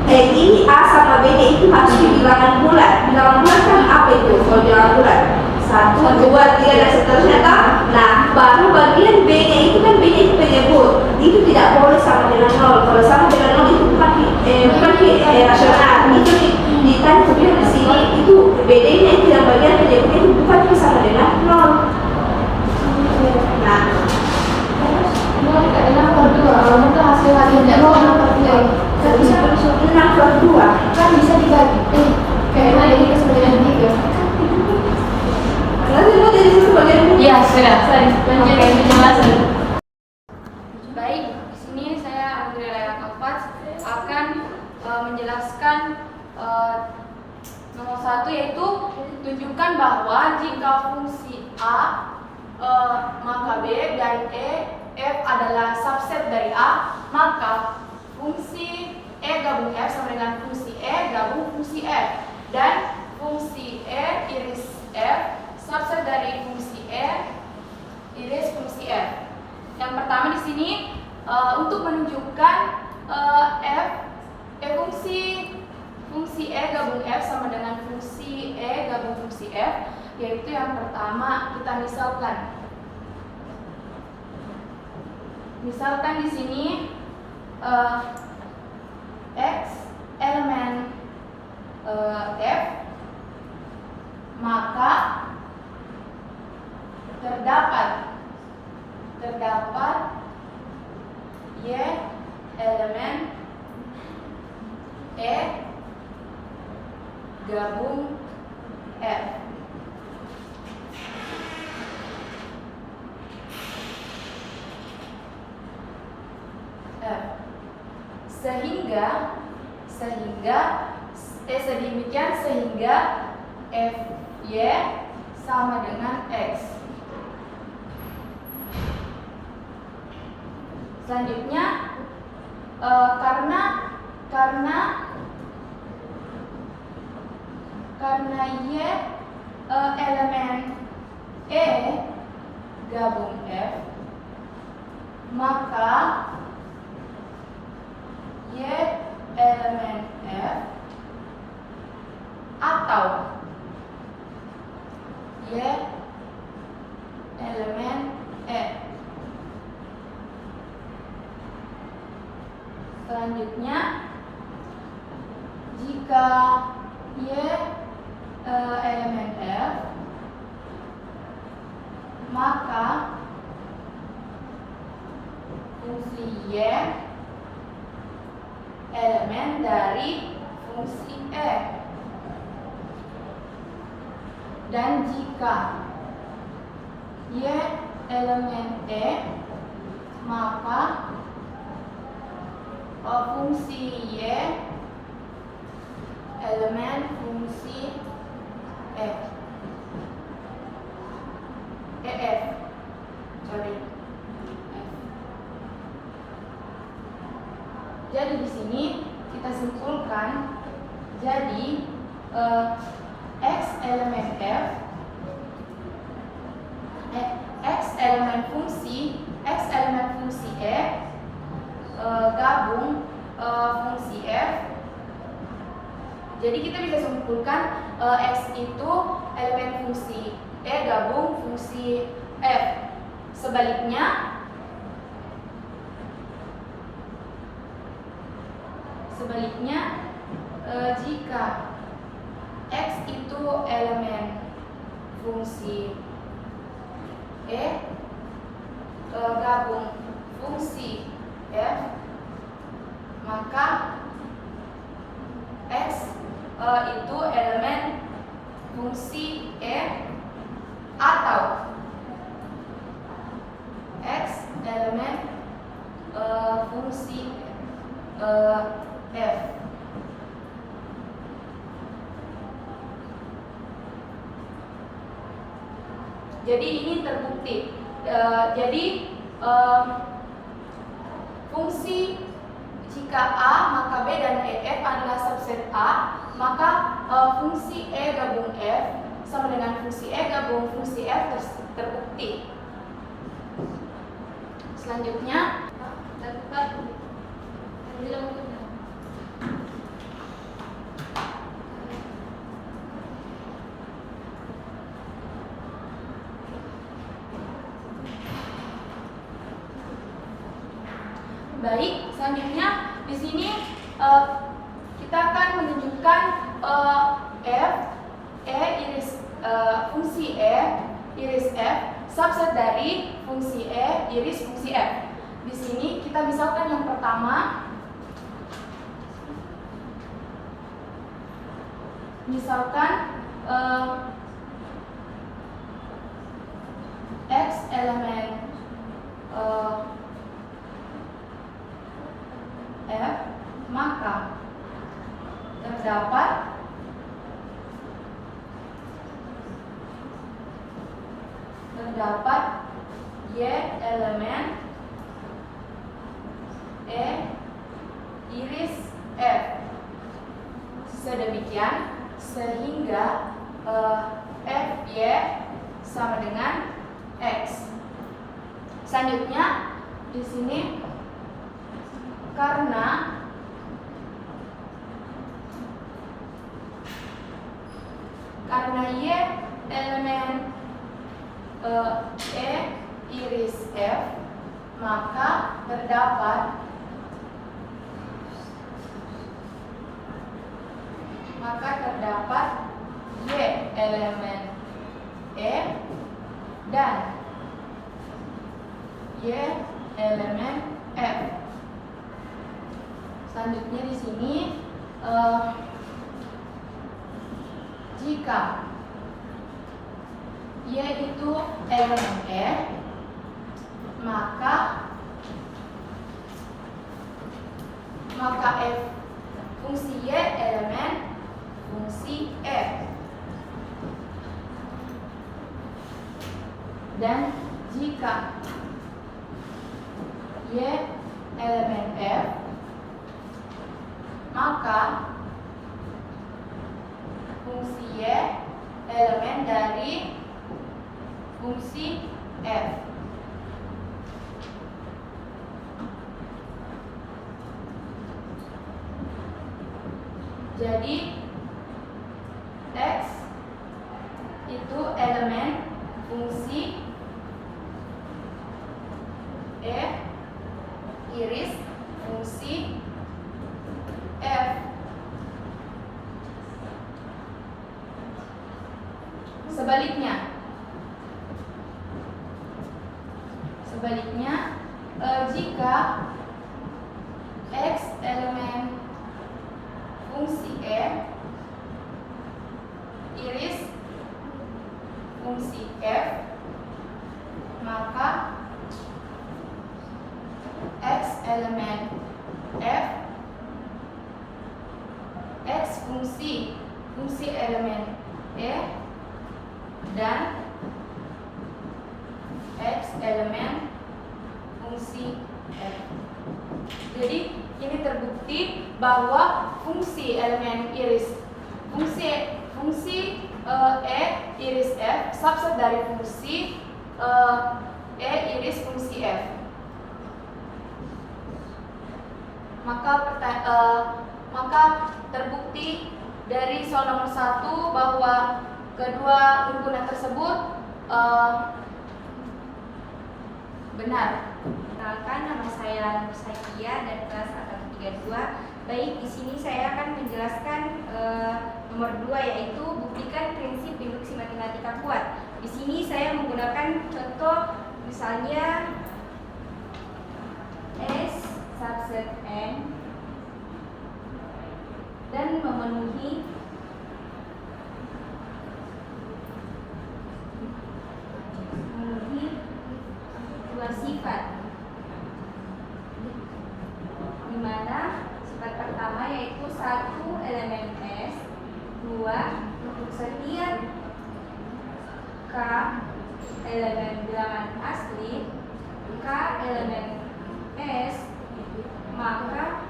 ini A sama B itu harus di bilangan bulat. Bilangan bulat kan apa itu? Kalau bilangan bulat 1, 2, 3 dan seterusnya tak? Nah, baru bagian B-nya itu kan B-nya itu penyebut. Itu tidak boleh sama dengan 0. Kalau sama dengan 0 itu bukan rasional. Itu ditanya kemudian di sini itu BD-nya itu yang bagian penyebutnya itu bukan sama dengan 0. Nah, nomor 2, kalau itu hasil hasilnya nomor 3 kan bisa 6/2 kan bisa dibagi kayak mana ini sebagian 3 nanti mau jadi sebagian Iya, sudah. Lanjut ke penjelasan. Baik, di sini saya Andrea Lela Kafats akan menjelaskan nomor 1, yaitu tunjukkan bahwa jika fungsi A maka B dan F adalah subset dari A, maka fungsi E gabung F sama dengan fungsi E gabung fungsi F, dan fungsi E iris F subset dari fungsi E iris fungsi F. Yang pertama di sini untuk menunjukkan fungsi E gabung F sama dengan fungsi E gabung fungsi F, yaitu yang pertama kita misalkan di sini X elemen F, maka terdapat Y elemen E gabung F. Sehingga Fy sama dengan X. Selanjutnya karena Y elemen E gabung F, maka Y elemen F atau Y elemen E. Selanjutnya, jika Y elemen F, maka fungsi Y elemen dari fungsi E. Dan jika Y elemen E, maka fungsi Y elemen fungsi F. Jadi di sini kita simpulkan, jadi X elemen F, X elemen fungsi E gabung fungsi F. Jadi kita bisa simpulkan X itu elemen fungsi E gabung fungsi F. Sebaliknya jika X itu elemen fungsi E gabung fungsi F, maka X itu elemen fungsi E atau X elemen fungsi F. Jadi ini terbukti. Fungsi jika A maka B dan EF adalah subset A, maka fungsi E gabung F sama dengan fungsi E gabung fungsi F terbukti. Selanjutnya, baik, selanjutnya di sini kita akan menunjukkan fungsi E iris F subset dari fungsi E iris fungsi F. Di sini kita misalkan yang pertama, misalkan X elemen F, maka terdapat Y elemen E iris F. Sedemikian sehingga Fy sama dengan X. Selanjutnya di sini karena Y elemen E iris F, maka terdapat Y elemen E dan Y elemen F. Selanjutnya di sini jika Y itu elemen E, maka F fungsi Y elemen fungsi F. Dan jika Y elemen F, maka fungsi Y elemen dari fungsi F. Jadi X itu elemen fungsi E iris fungsi F. Sebaliknya, jika X elemen fungsi E iris fungsi F, maka X elemen F, X fungsi elemen E dan X elemen fungsi F. Jadi ini terbukti bahwa fungsi elemen iris fungsi E iris F subset dari fungsi E iris fungsi F. Maka terbukti dari soal nomor 1 bahwa kedua himpunan tersebut benar. Perkenalkan, nama saya Nursakia dari kelas angkatan 32. Baik, di sini saya akan menjelaskan nomor 2, yaitu buktikan prinsip induksi matematika kuat. Di sini saya menggunakan contoh misalnya S subset N dan memenuhi dua sifat, di mana sifat pertama yaitu 1 elemen S, 2 untuk setiap K elemen bilangan asli, K elemen S, maka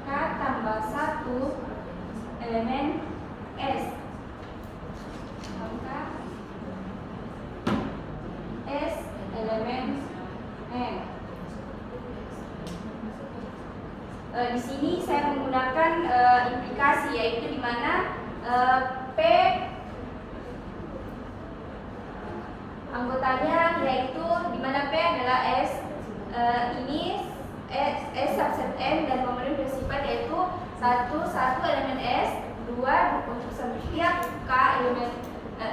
K Di sini saya menggunakan implikasi, yaitu di mana P anggotanya, yaitu di mana P adalah S ini S subset N dan memenuhi dua sifat, yaitu satu elemen S, dua untuk setiap K elemen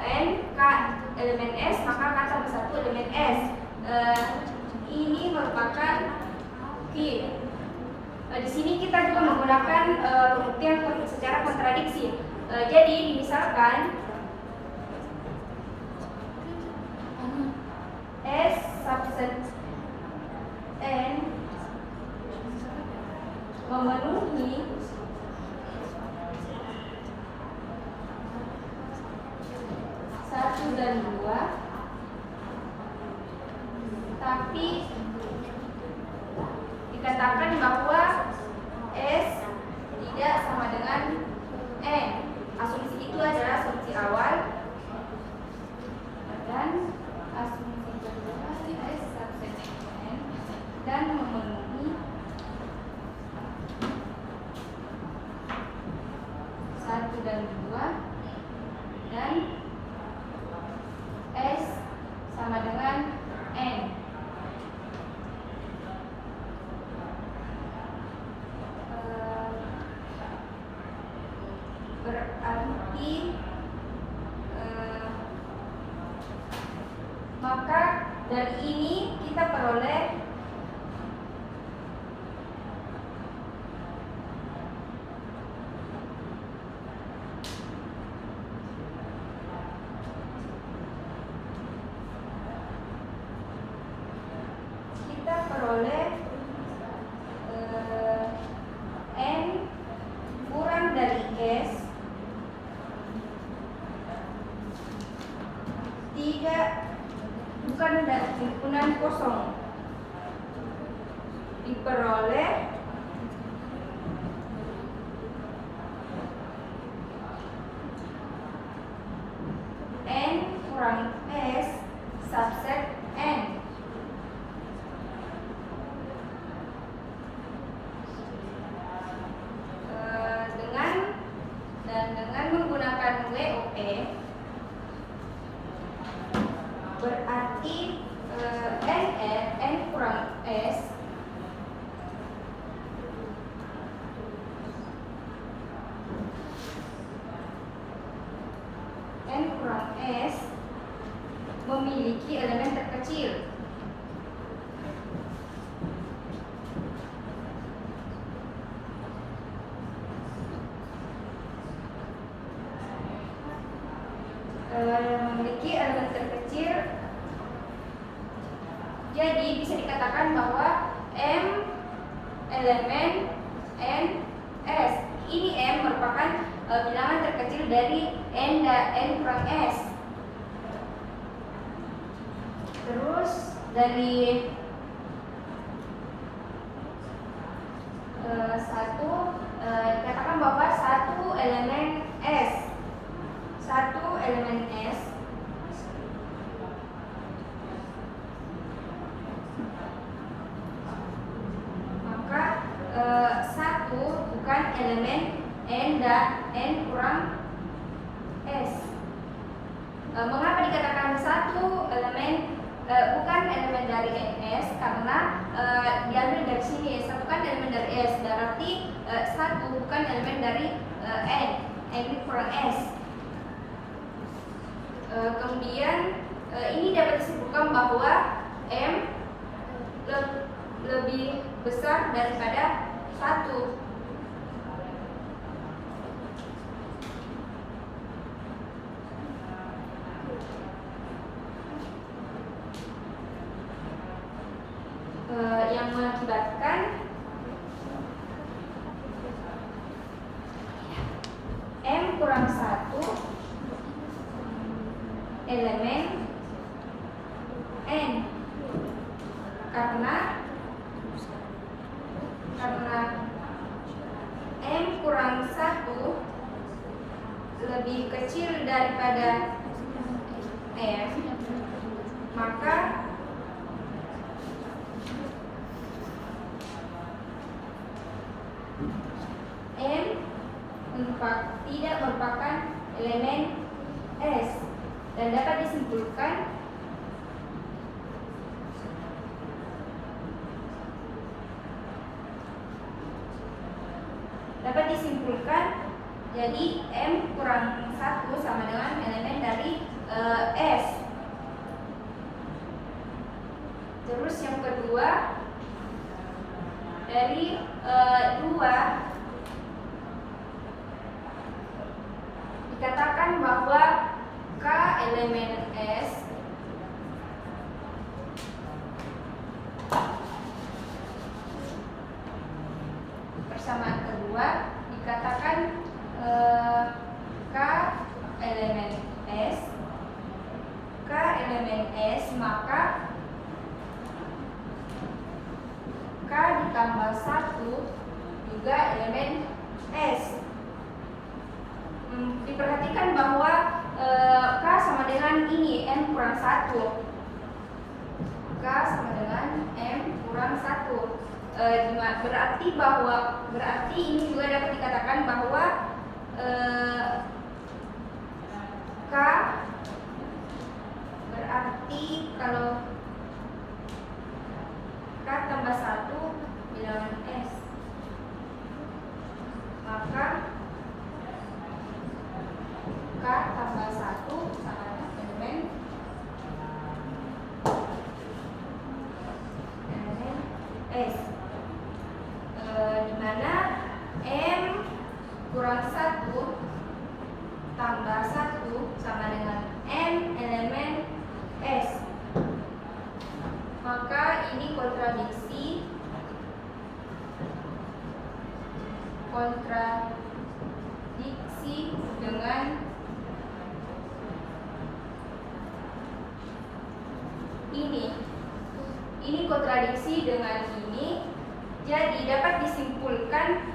N, K elemen S, maka K tambah satu elemen S. Ini merupakan key. Di sini kita juga menggunakan pembuktian secara kontradiksi. Jadi misalkan S subset N memenuhi satu dan dua, tapi dikatakan bahwa S tidak sama dengan N. Asumsi itu adalah asumsi awal, dan asumsi kedua S subset N dan memenuhi satu dan dua, dan S sama dengan N. Berarti maka dari ini kita peroleh N kurang dari S bukan dari himpunan kosong, diperoleh N kurang S subset N. Dengan menggunakan WOP, berarti N kurang S memiliki elemen terkecil. Memiliki elemen terkecil, jadi bisa dikatakan bahwa M elemen N S. Ini M merupakan bilangan terkecil dari N kurang S. Terus dari dikatakan bahwa satu elemen S maka satu bukan elemen N kurang S. Mengapa dikatakan satu elemen bukan elemen dari NS? Karena diambil dari sini, satu bukan elemen dari S, berarti satu bukan elemen dari N kurang S. Kemudian ini dapat disimpulkan bahwa M lebih besar daripada 1. Yang mengakibatkan M kurang 1 elemen N, karena M kurang 1 lebih kecil daripada M, maka M tidak merupakan elemen S dan dapat disimpulkan jadi M kurang 1 sama dengan elemen dari S. Terus yang kedua dari 2 dikatakan bahwa K elemen S persamaan kedua dikatakan K elemen S maka K ditambah 1 juga elemen S. Diperhatikan bahwa K sama dengan ini M kurang 1. K sama dengan M kurang 1. Berarti ini juga dapat dikatakan bahwa K berarti kalau K tambah 1 bilangan S, maka K tambah 1 sama dengan elemen S, di mana M kurang 1 tambah 1 sama dengan M elemen S. Maka ini kontradiksi dengan ini kontradiksi dengan ini. Jadi dapat disimpulkan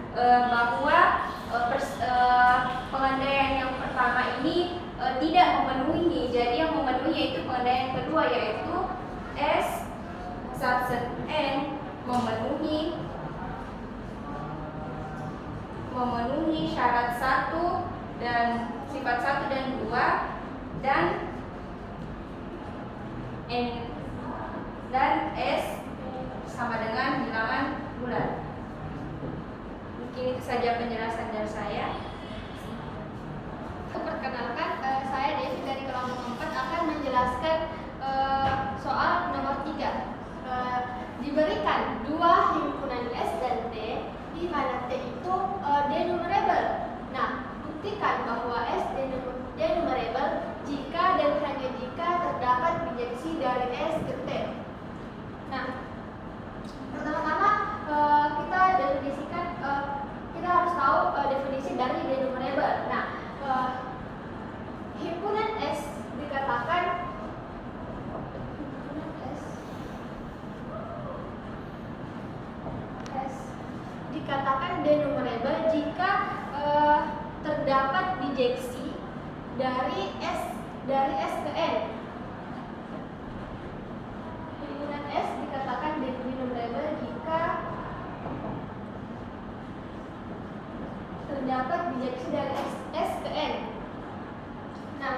bahwa pengandaian yang pertama ini tidak memenuhi. Jadi yang memenuhi yaitu pengandaian yang kedua, yaitu S subset N memenuhi syarat 1 dan sifat 1 dan 2 dan S sama dengan bilangan bulat. Mungkin itu saja penjelasan dari saya. Perkenalkan, saya Devi dari kelompok 4 akan menjelaskan soal nomor 3. Diberikan dua himpunan S dan T, di mana T itu denumerable. Nah, buktikan bahwa S denumerable jika dan hanya jika terdapat bijeksi dari S ke T. Nah, pertama-tama kita definisikan, kita harus tahu definisi dari denumerable. Nah, himpunan S dikatakan denumerable jika terdapat bijeksi dari S ke N. Himpunan S dikatakan denumerable jika terdapat bijeksi dari S ke N. Nah,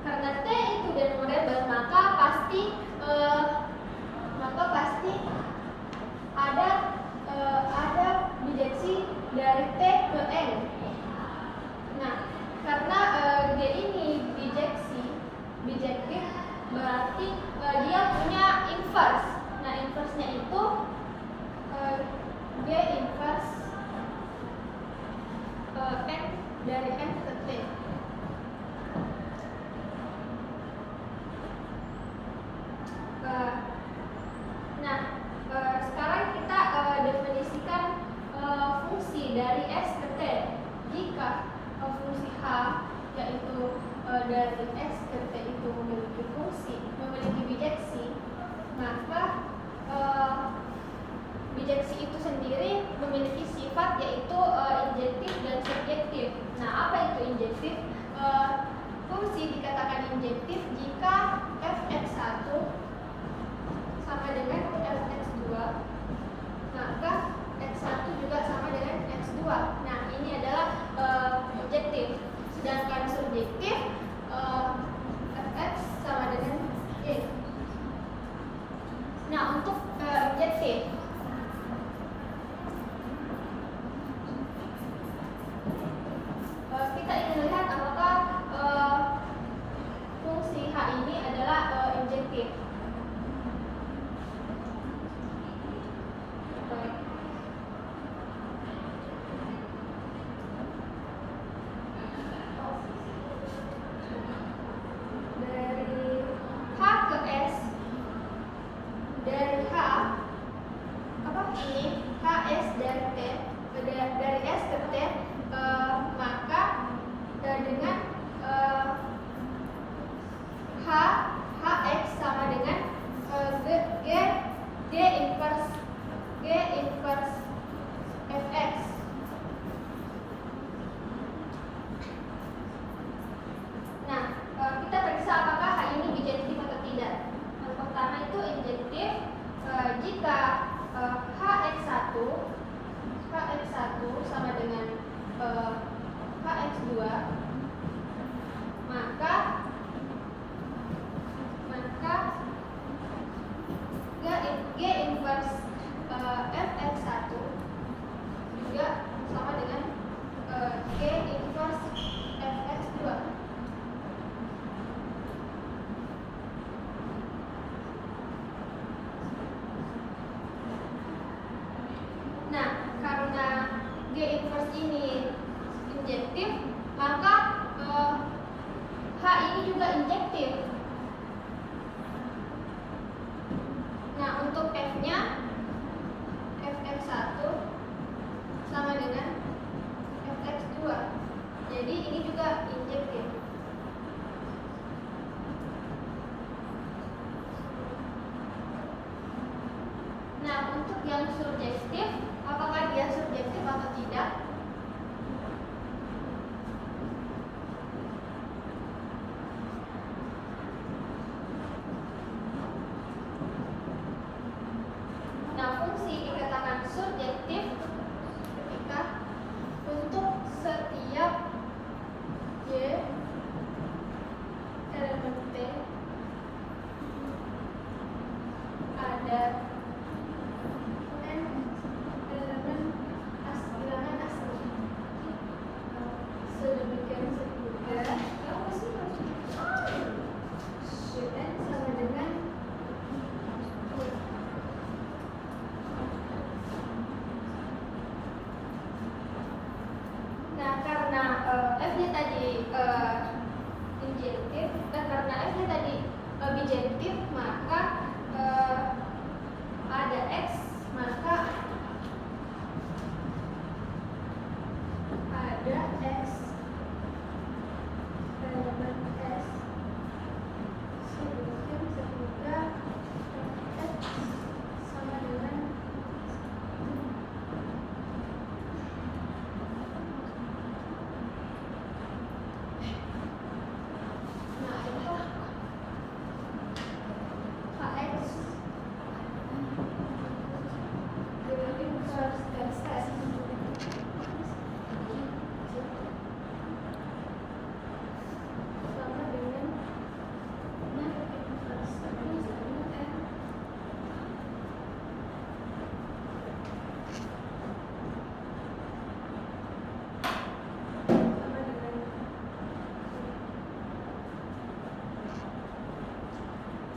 karena T itu denumerable, maka pasti ada bijeksi dari T ke N. Nah, karena dia ini bijektif, berarti dia punya inverse. Nah, inverse-nya itu dia inverse N dari N ke T. Sekarang kita definisikan fungsi dari S ke T. Jika fungsi H yaitu dari S ke T itu memiliki bijeksi, maka bijeksi itu sendiri memiliki sifat yaitu injektif dan subjektif. Nah, apa itu injektif? Fungsi dikatakan injektif jika fx1 sama dengan fx2, maka x1 juga dua. Nah, ini adalah objektif. Sedangkan subjektif fx sama dengan y. Nah, untuk objektif kita ingin lihat apakah fungsi h ini adalah injektif. Dari h ke s, dari h apa ini h s dari t, dari s ke t, maka dengan hx sama dengan g inverse fx. Nah, kita periksa apakah h ini bijektif atau tidak. Yang pertama itu injektif jika hx1 sama dengan hx2, maka g inverse fx1 juga sama dengan g inverse fx2. Nah, karena g inverse ini injektif, maka h ini juga injektif. Nah, untuk f-nya fx1 sama dengan fx2. Jadi ini juga injektif. Nah, untuk yang surjektif, apakah dia subjektif atau tidak? Nah, fungsi dikatakan subjektif ketika untuk setiap y elemen t ada n elemen bilangan asli sedemikian sehingga n sama dengan Nah, karena f-nya tadi injektif, karena f-nya tadi bijektif, maka ada x, maka ada x elemen s sedemikian sehingga x sama dengan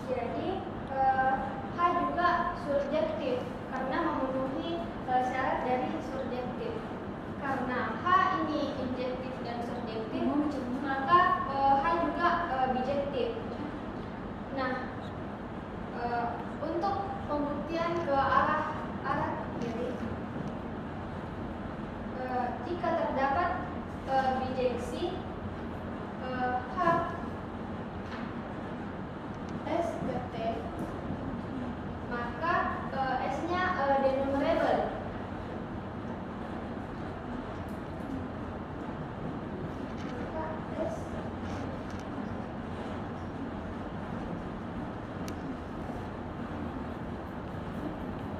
Jadi H juga surjektif karena memenuhi syarat dari surjektif. Karena H ini injektif dan surjektif, maka H juga bijektif. Nah, untuk pembuktian ke arah jadi jika terdapat bijeksi H S ke T, maka S-nya denumerable. Maka S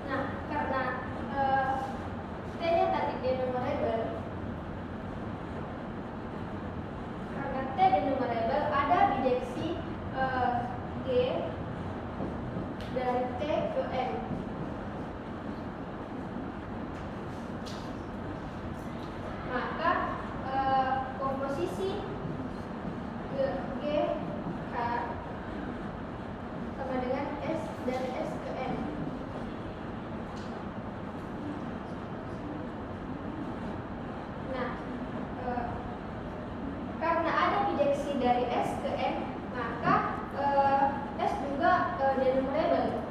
Nah, karena T-nya tadi denumerable, dari S ke N, maka S juga denumerable.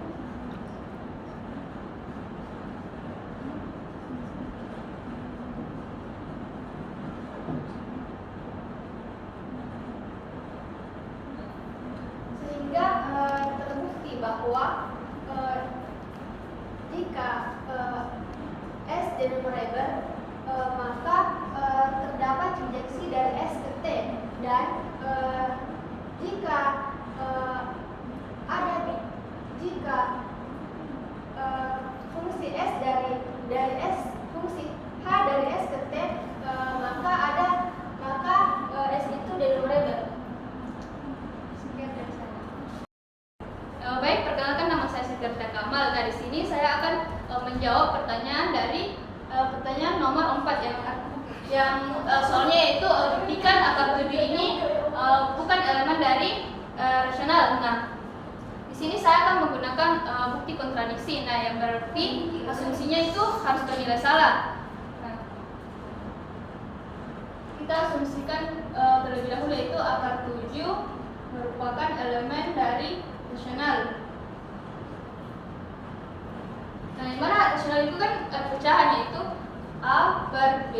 Sehingga terbukti bahwa jika S denumerable, maka terdapat injeksi dari S ke T, dan jika fungsi S dari S, fungsi H dari S ke T, maka S itu denumerable. Sekian dari saya. Baik, perkenalkan nama saya Sitirta Kamal. Dari sini saya akan menjawab pertanyaan dari pertanyaan nomor 4 yang soalnya yaitu buktikan akar 7 ini bukan elemen dari rasional. Nah, di sini saya akan menggunakan bukti kontradiksi. Nah, yang berarti asumsinya itu harus bernilai salah. Nah, kita asumsikan terlebih dahulu yaitu akar 7 merupakan elemen dari rasional. Nah, yang mana rasional itu kan pecahan, yaitu A per B,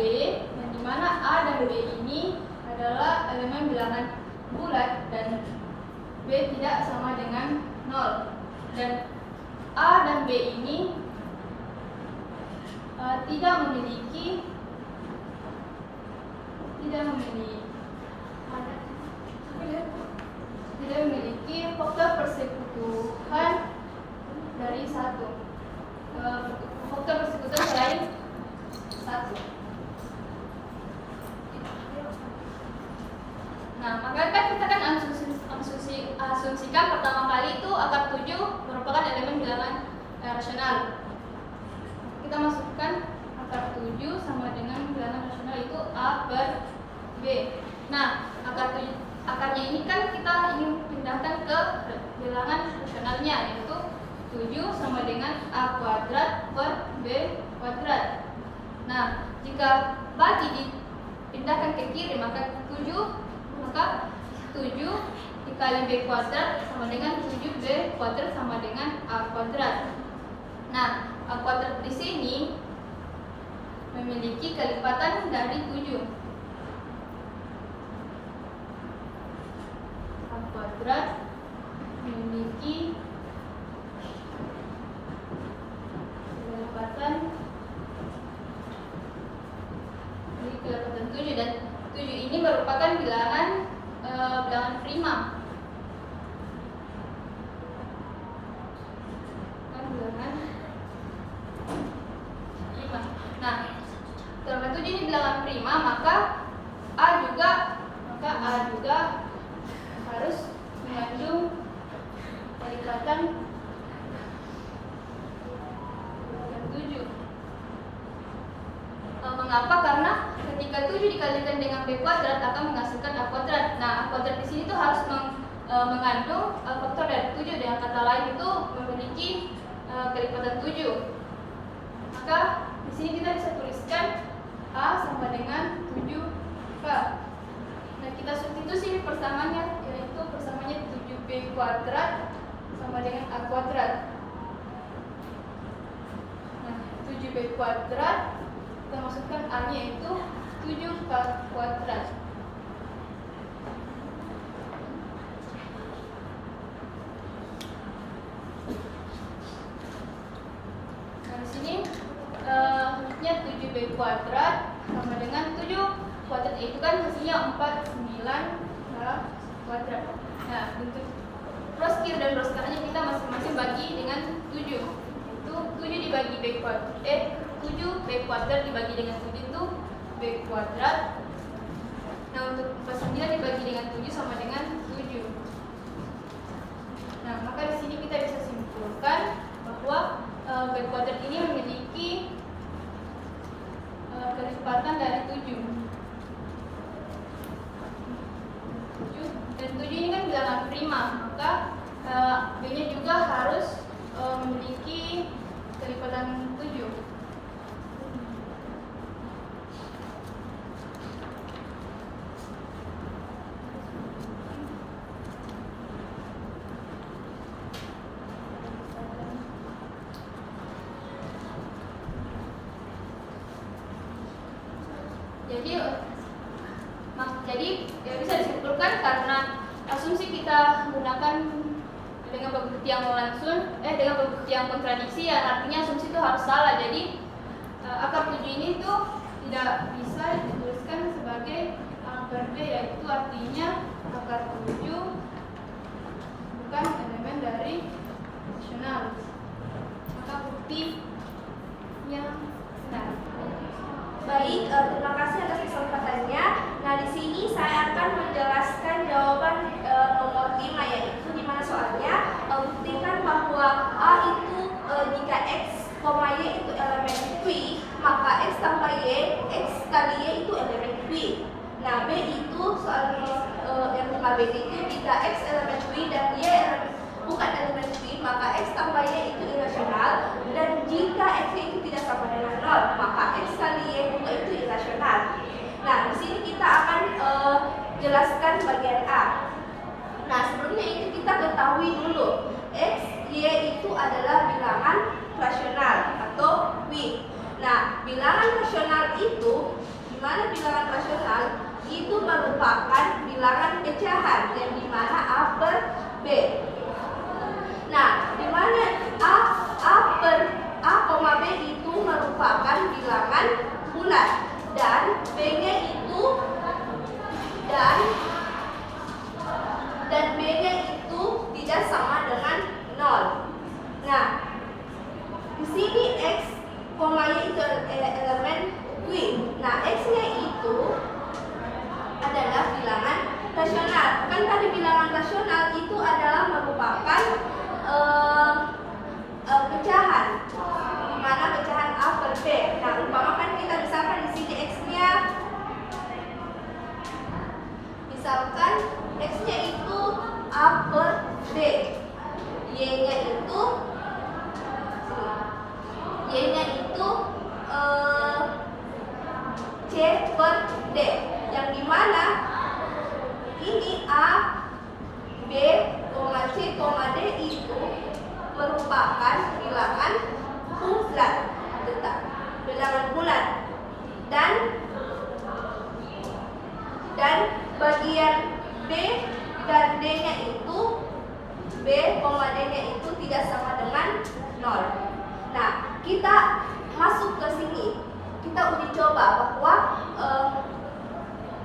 yang dimana A dan B ini adalah elemen bilangan bulat dan B tidak sama dengan 0, dan A dan B ini tidak memiliki faktor persekutuan dari 1. Faktor persekutuan selain 1. Nah, maka kan kita kan asumsikan pertama kali itu akar 7 merupakan elemen bilangan rasional. Kita masukkan akar 7 sama dengan bilangan rasional itu A per B. Nah, akarnya ini kan kita ingin pindahkan ke bilangan rasionalnya, yaitu 7 sama dengan A kuadrat per B kuadrat. Nah, jika bagi dipindahkan ke kiri, maka 7 dikali B kuadrat sama dengan 7B kuadrat sama dengan A kuadrat. Nah, A kuadrat di sini memiliki kelipatan dari 7. A kuadrat memiliki kelipatan 7, dan 7 ini merupakan bilangan prima. Bilangan prima. Nah, karena 7 ini bilangan prima, maka A juga harus mengandung kelipatan 7. Mengapa? Karena ketika 7 dikalikan dengan B kuadrat akan menghasilkan A kuadrat. Nah, A kuadrat di sini tuh harus mengandung faktor dari 7, dengan kata lain itu memiliki kelipatan 7. Maka di sini kita bisa tuliskan A sama dengan 7K. Nah, kita substitusi persamaannya, yaitu persamaannya 7B kuadrat sama dengan A kuadrat. Nah, 7B kuadrat kita masukkan A-nya itu 7K kuadrat. Nah, di sini nya 7B kuadrat sama dengan 7 kuadrat, itu kan hasilnya 49K kuadrat. Nah, untuk cross kiri dan cross kanannya kita masing-masing bagi dengan 7. Itu 7 dibagi B kuadrat, 7 B kuadrat dibagi dengan 7 itu B kuadrat. Nah, untuk 49 dibagi dengan 7 sama dengan 7. Nah, maka di sini kita bisa simpulkan bahwa B kuadrat ini memiliki kelipatan dari 7. Dan 7 ini kan bilangan prima, maka B-nya juga harus memiliki kelipatan 7. Jadi ya bisa disimpulkan karena asumsi kita menggunakan dengan pembukti yang dengan pembukti yang kontradiksi, ya artinya asumsi itu harus salah. Jadi akar 7 ini tuh tidak bisa dituliskan sebagai akar B, yaitu artinya akar 7 bukan elemen dari rasional. Maka bukti yang benar. Baik, terima kasih atas kesempatannya. Nah, di sini saya akan menjelaskan jawaban nomor 5, yaitu di mana soalnya buktikan bahwa A itu jika X, Y itu elemen Q, maka X tambah Y, X kali Y itu elemen Q. Nah, B itu soal yang 5B itu jika X elemen Q dan Y bukan elemen Q, maka X tambah Y itu irasional, dan jika X itu tidak sama dengan 0, maka X kali Y juga itu irasional. Nah, di sini kita akan jelaskan bagian A. Nah, sebelumnya itu kita ketahui dulu X, Y itu adalah bilangan rasional atau Q. Nah, bilangan rasional itu, di mana bilangan rasional itu merupakan bilangan pecahan yang di mana A per B. Nah, di mana A per A, B itu merupakan bilangan bulat dan B-nya itu dan B-nya itu tidak sama dengan 0. Nah, di sini X, Y itu elemen Q. Nah, X-nya itu adalah bilangan rasional. Kan tadi bilangan rasional itu adalah merupakan pecahan, di mana pecahan A per B. Nah, umpamakan kita misalkan di sini X-nya, misalkan X-nya itu A per B, Y-nya itu C per D, yang dimana ini A, B, C, D itu merupakan bilangan bulat, dan bagian B dan D-nya itu D-nya itu tidak sama dengan 0. Nah, kita masuk ke sini, kita uji coba bahwa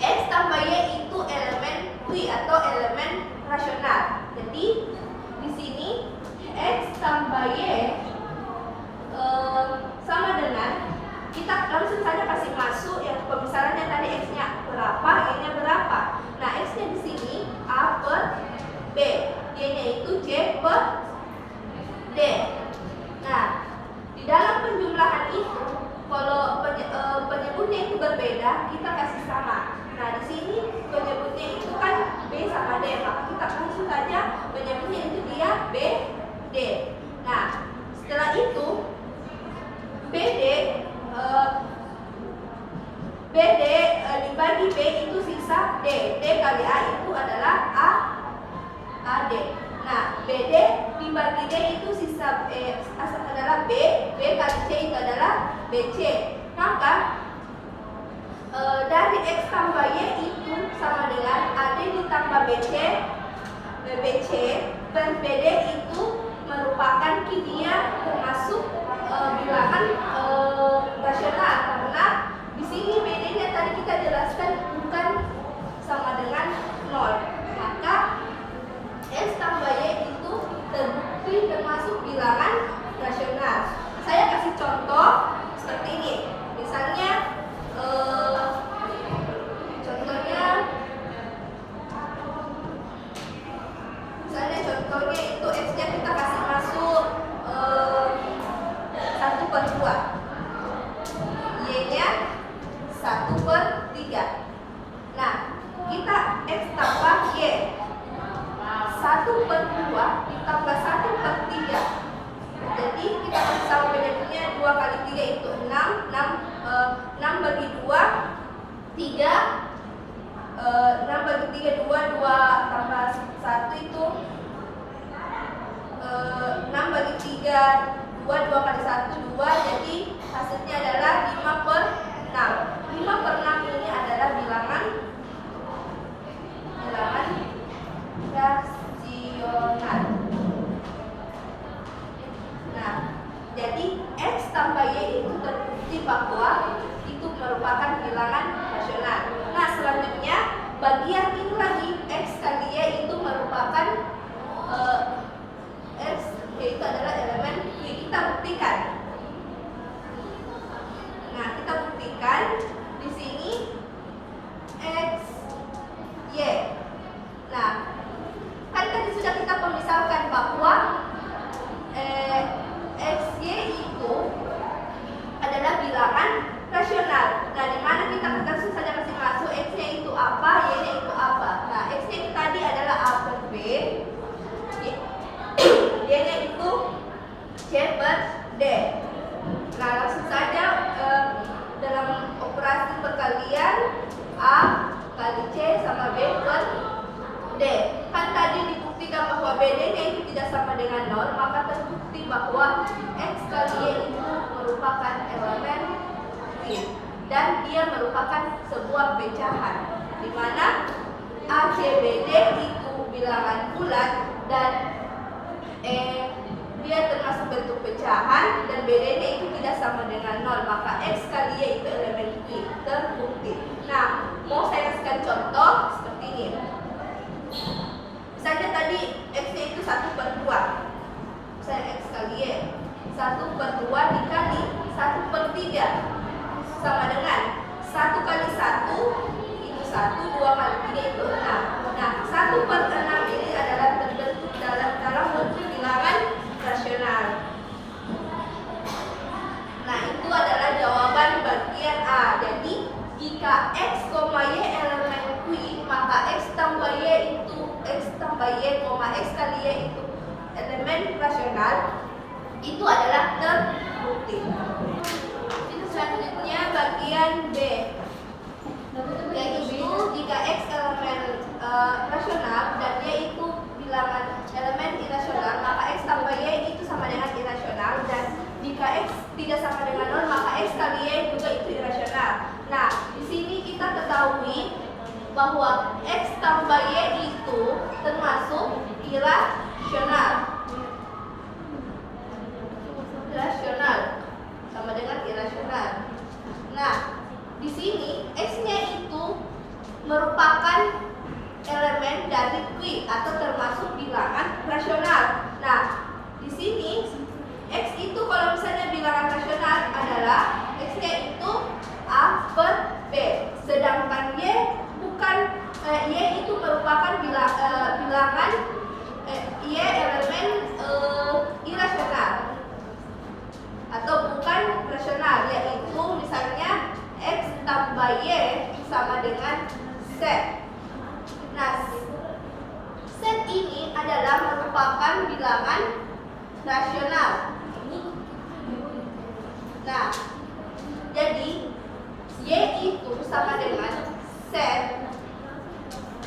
X tambah Y itu elemen Q atau elemen rasional. Jadi di sini X tambah Y sama dengan, kita langsung saja kasih masuk yang pemisalannya tadi X-nya berapa, Y-nya berapa. Nah, X-nya di sini A per B, Y-nya itu C per D. Nah, di dalam penjumlahan itu kalau penyebutnya itu berbeda, kita kasih sama. Nah, di sini penyebutnya itu kan B sama D, maka kita langsung saja penyebutnya itu dia B, D. Nah, setelah itu BD dibagi B itu sisa D. D kali A itu adalah AD. Nah, BD dibagi D itu sisa adalah B. B kali C itu adalah BC. Maka dari X tambah Y itu sama dengan AD ditambah BC dan BD itu merupakan dia termasuk bilangan rasional, karena di sini BD-nya tadi kita jelaskan bukan sama dengan 0. Maka X tambah Y itu terbukti termasuk bilangan rasional. Saya kasih contoh seperti ini. Misalnya contohnya itu X-nya kita kasih masuk 1/2, Y-nya 1/3. Nah, kita X tambah Y 1/2 ditambah 1/3. Jadi kita kasih sama penyebutnya 2 kali 3 itu 6. 6 bagi 2 3. 6 bagi 3 2 tambah 1 itu 6 bagi 3 2 kali 1 2, jadi hasilnya adalah 5/6. 5/6 ini bilangan rasional. Nah, selanjutnya bagian ini lagi X kali Y itu merupakan X yaitu adalah elemen Q. Kita buktikan. Nah, kita buktikan di sini X Y. Nah, kan tadi sudah kita pemisalkan bahwa X Y itu adalah bilangan rasional. Nah, di mana kita langsung saja masuk X-nya itu apa, Y-nya itu apa. Nah, X-nya itu tadi adalah A per B, Y-nya itu C per D. Nah, langsung saja dalam operasi perkalian A kali C sama B per D. Kan tadi dibuktikan bahwa BD-nya itu tidak sama dengan 0, maka terbukti bahwa X kali Y itu merupakan elemen Q dan dia merupakan sebuah pecahan, di mana ACBD itu bilangan bulat dan dia termasuk bentuk pecahan dan BD-nya itu tidak sama dengan 0, maka X kali Y itu elemen Q, terbukti. Nah, mau saya kasihkan contoh seperti ini. Misalnya tadi X-nya itu 1 per 2. Misalnya X kali Y 1 per 2 dikali 1 per 3 sama dengan 1 kali 1 itu 1, 2 kali 3 itu 6. Nah, 1 per 6 ini adalah terbentuk dalam bentuk bilangan rasional. Nah, itu adalah jawaban bagian A. Jadi, jika X, Y elemen Q, maka X tambah Y itu X tambah Y, X kali Y itu elemen rasional, itu adalah terbukti. Itu selanjutnya bagian B, yaitu jika X elemen rasional dan Y itu bilangan elemen irasional, maka X tambah Y itu sama dengan irasional, dan jika X tidak sama dengan 0, maka X kali Y juga itu irasional. Nah, di sini kita ketahui bahwa X tambah Y itu termasuk irasional. Irasional sama dengan irasional. Nah, di sini X-nya itu merupakan elemen dari Q atau termasuk bilangan rasional. Nah, di sini X itu kalau misalnya bilangan rasional adalah X-nya itu A per B, sedangkan Y bukan Y itu merupakan bilangan Y elemen irasional atau bukan rasional, yaitu misalnya X tambah Y sama dengan Z. Nah, Z ini adalah merupakan bilangan rasional. Nah, jadi Y itu sama dengan Z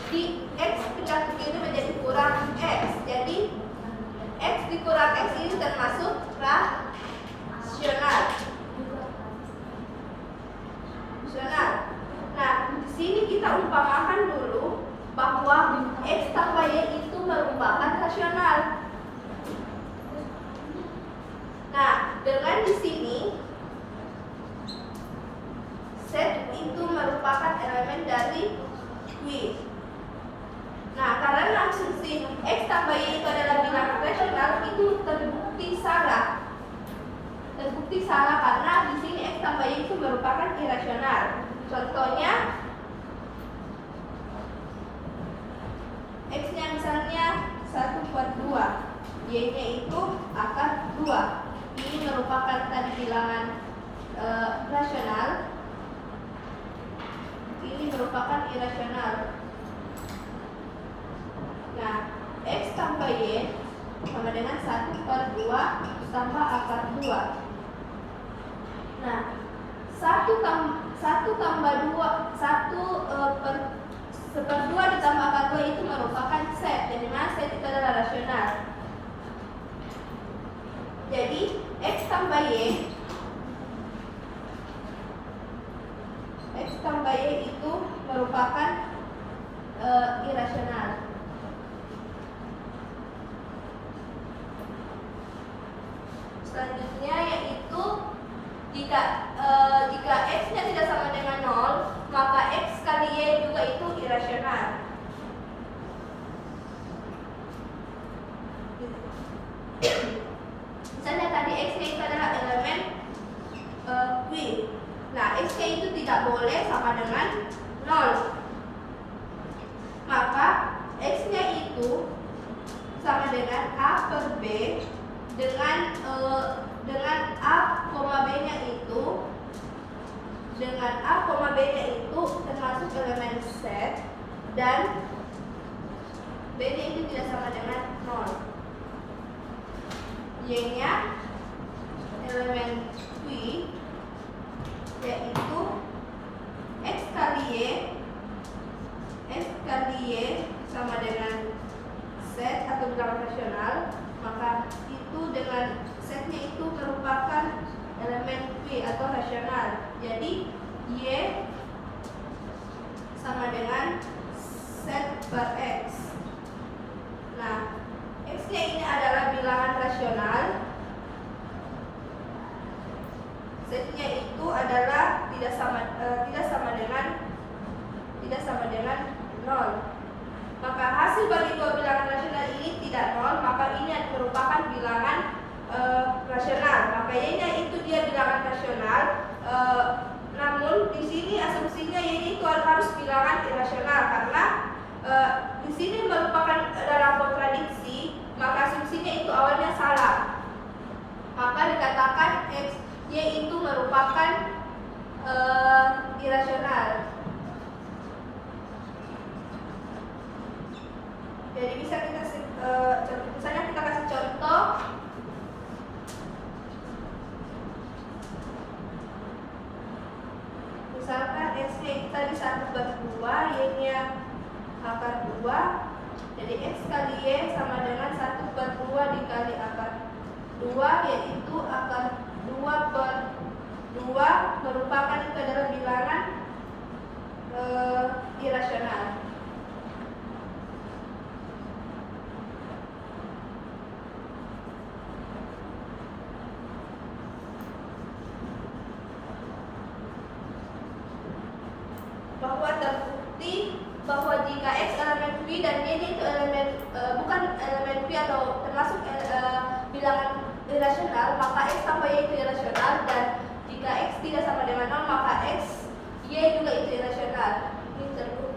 di X pindah ke kiri menjadi kurang X. Jadi X dikurang X ini termasuk rasional. Nah, di sini kita umpamakan dulu bahwa X tambah Y itu merupakan rasional. Nah, dengan di sini Z itu merupakan elemen dari Q. Nah, karena asumsi X tambah Y itu adalah bilangan rasional, itu terbukti salah. Terbukti salah karena di sini X tambah Y itu merupakan irasional. Contohnya, X-nya misalnya 1 per 2, Y-nya itu akar 2. Ini merupakan tadi bilangan rasional. Ini merupakan irasional. Nah, X tambah Y sama dengan 1 per 2 tambah akar 2. Nah, 1 tambah 2, 1/2 ditambah akar 2 itu merupakan Z. Jadi mana Z itu adalah rasional. Jadi X tambah Y itu merupakan irasional. Selanjutnya yaitu jika X-nya tidak sama dengan 0, boleh sama dengan 0. Maka X-nya itu sama dengan A per B dengan A, B-nya itu termasuk elemen set dan B-nya itu tidak sama dengan 0. Y-nya elemen Q yaitu X kali Y sama dengan set atau bilangan rasional, maka itu dengan setnya itu merupakan elemen Q atau rasional. Jadi Y sama dengan set per X. Nah, X-nya ini adalah bilangan rasional. Setnya itu adalah tidak sama dengan 0. Maka hasil bagi dua bilangan rasional ini tidak 0, maka ini merupakan bilangan rasional. Maka Y-nya itu dia bilangan rasional. Namun di sini asumsinya Y itu harus bilangan irasional karena di sini merupakan dalam kontradiksi, maka asumsinya itu awalnya salah. Maka dikatakan Y itu merupakan irasional. Jadi bisa kita misalnya kita kasih contoh. Misalkan X-nya itu tadi 1/2, Y-nya akar 2. Jadi X kali Y sama dengan 1/2 dikali akar 2, yaitu akar 2/2 merupakan itu adalah bilangan irasional. Bahwa terbukti bahwa jika X elemen Q dan Y itu bukan elemen Q atau termasuk bilangan irasional, maka X tambah Y itu irasional, dan jika X tidak sama dengan 0 maka X Y juga itu irasional. Ini terbukti.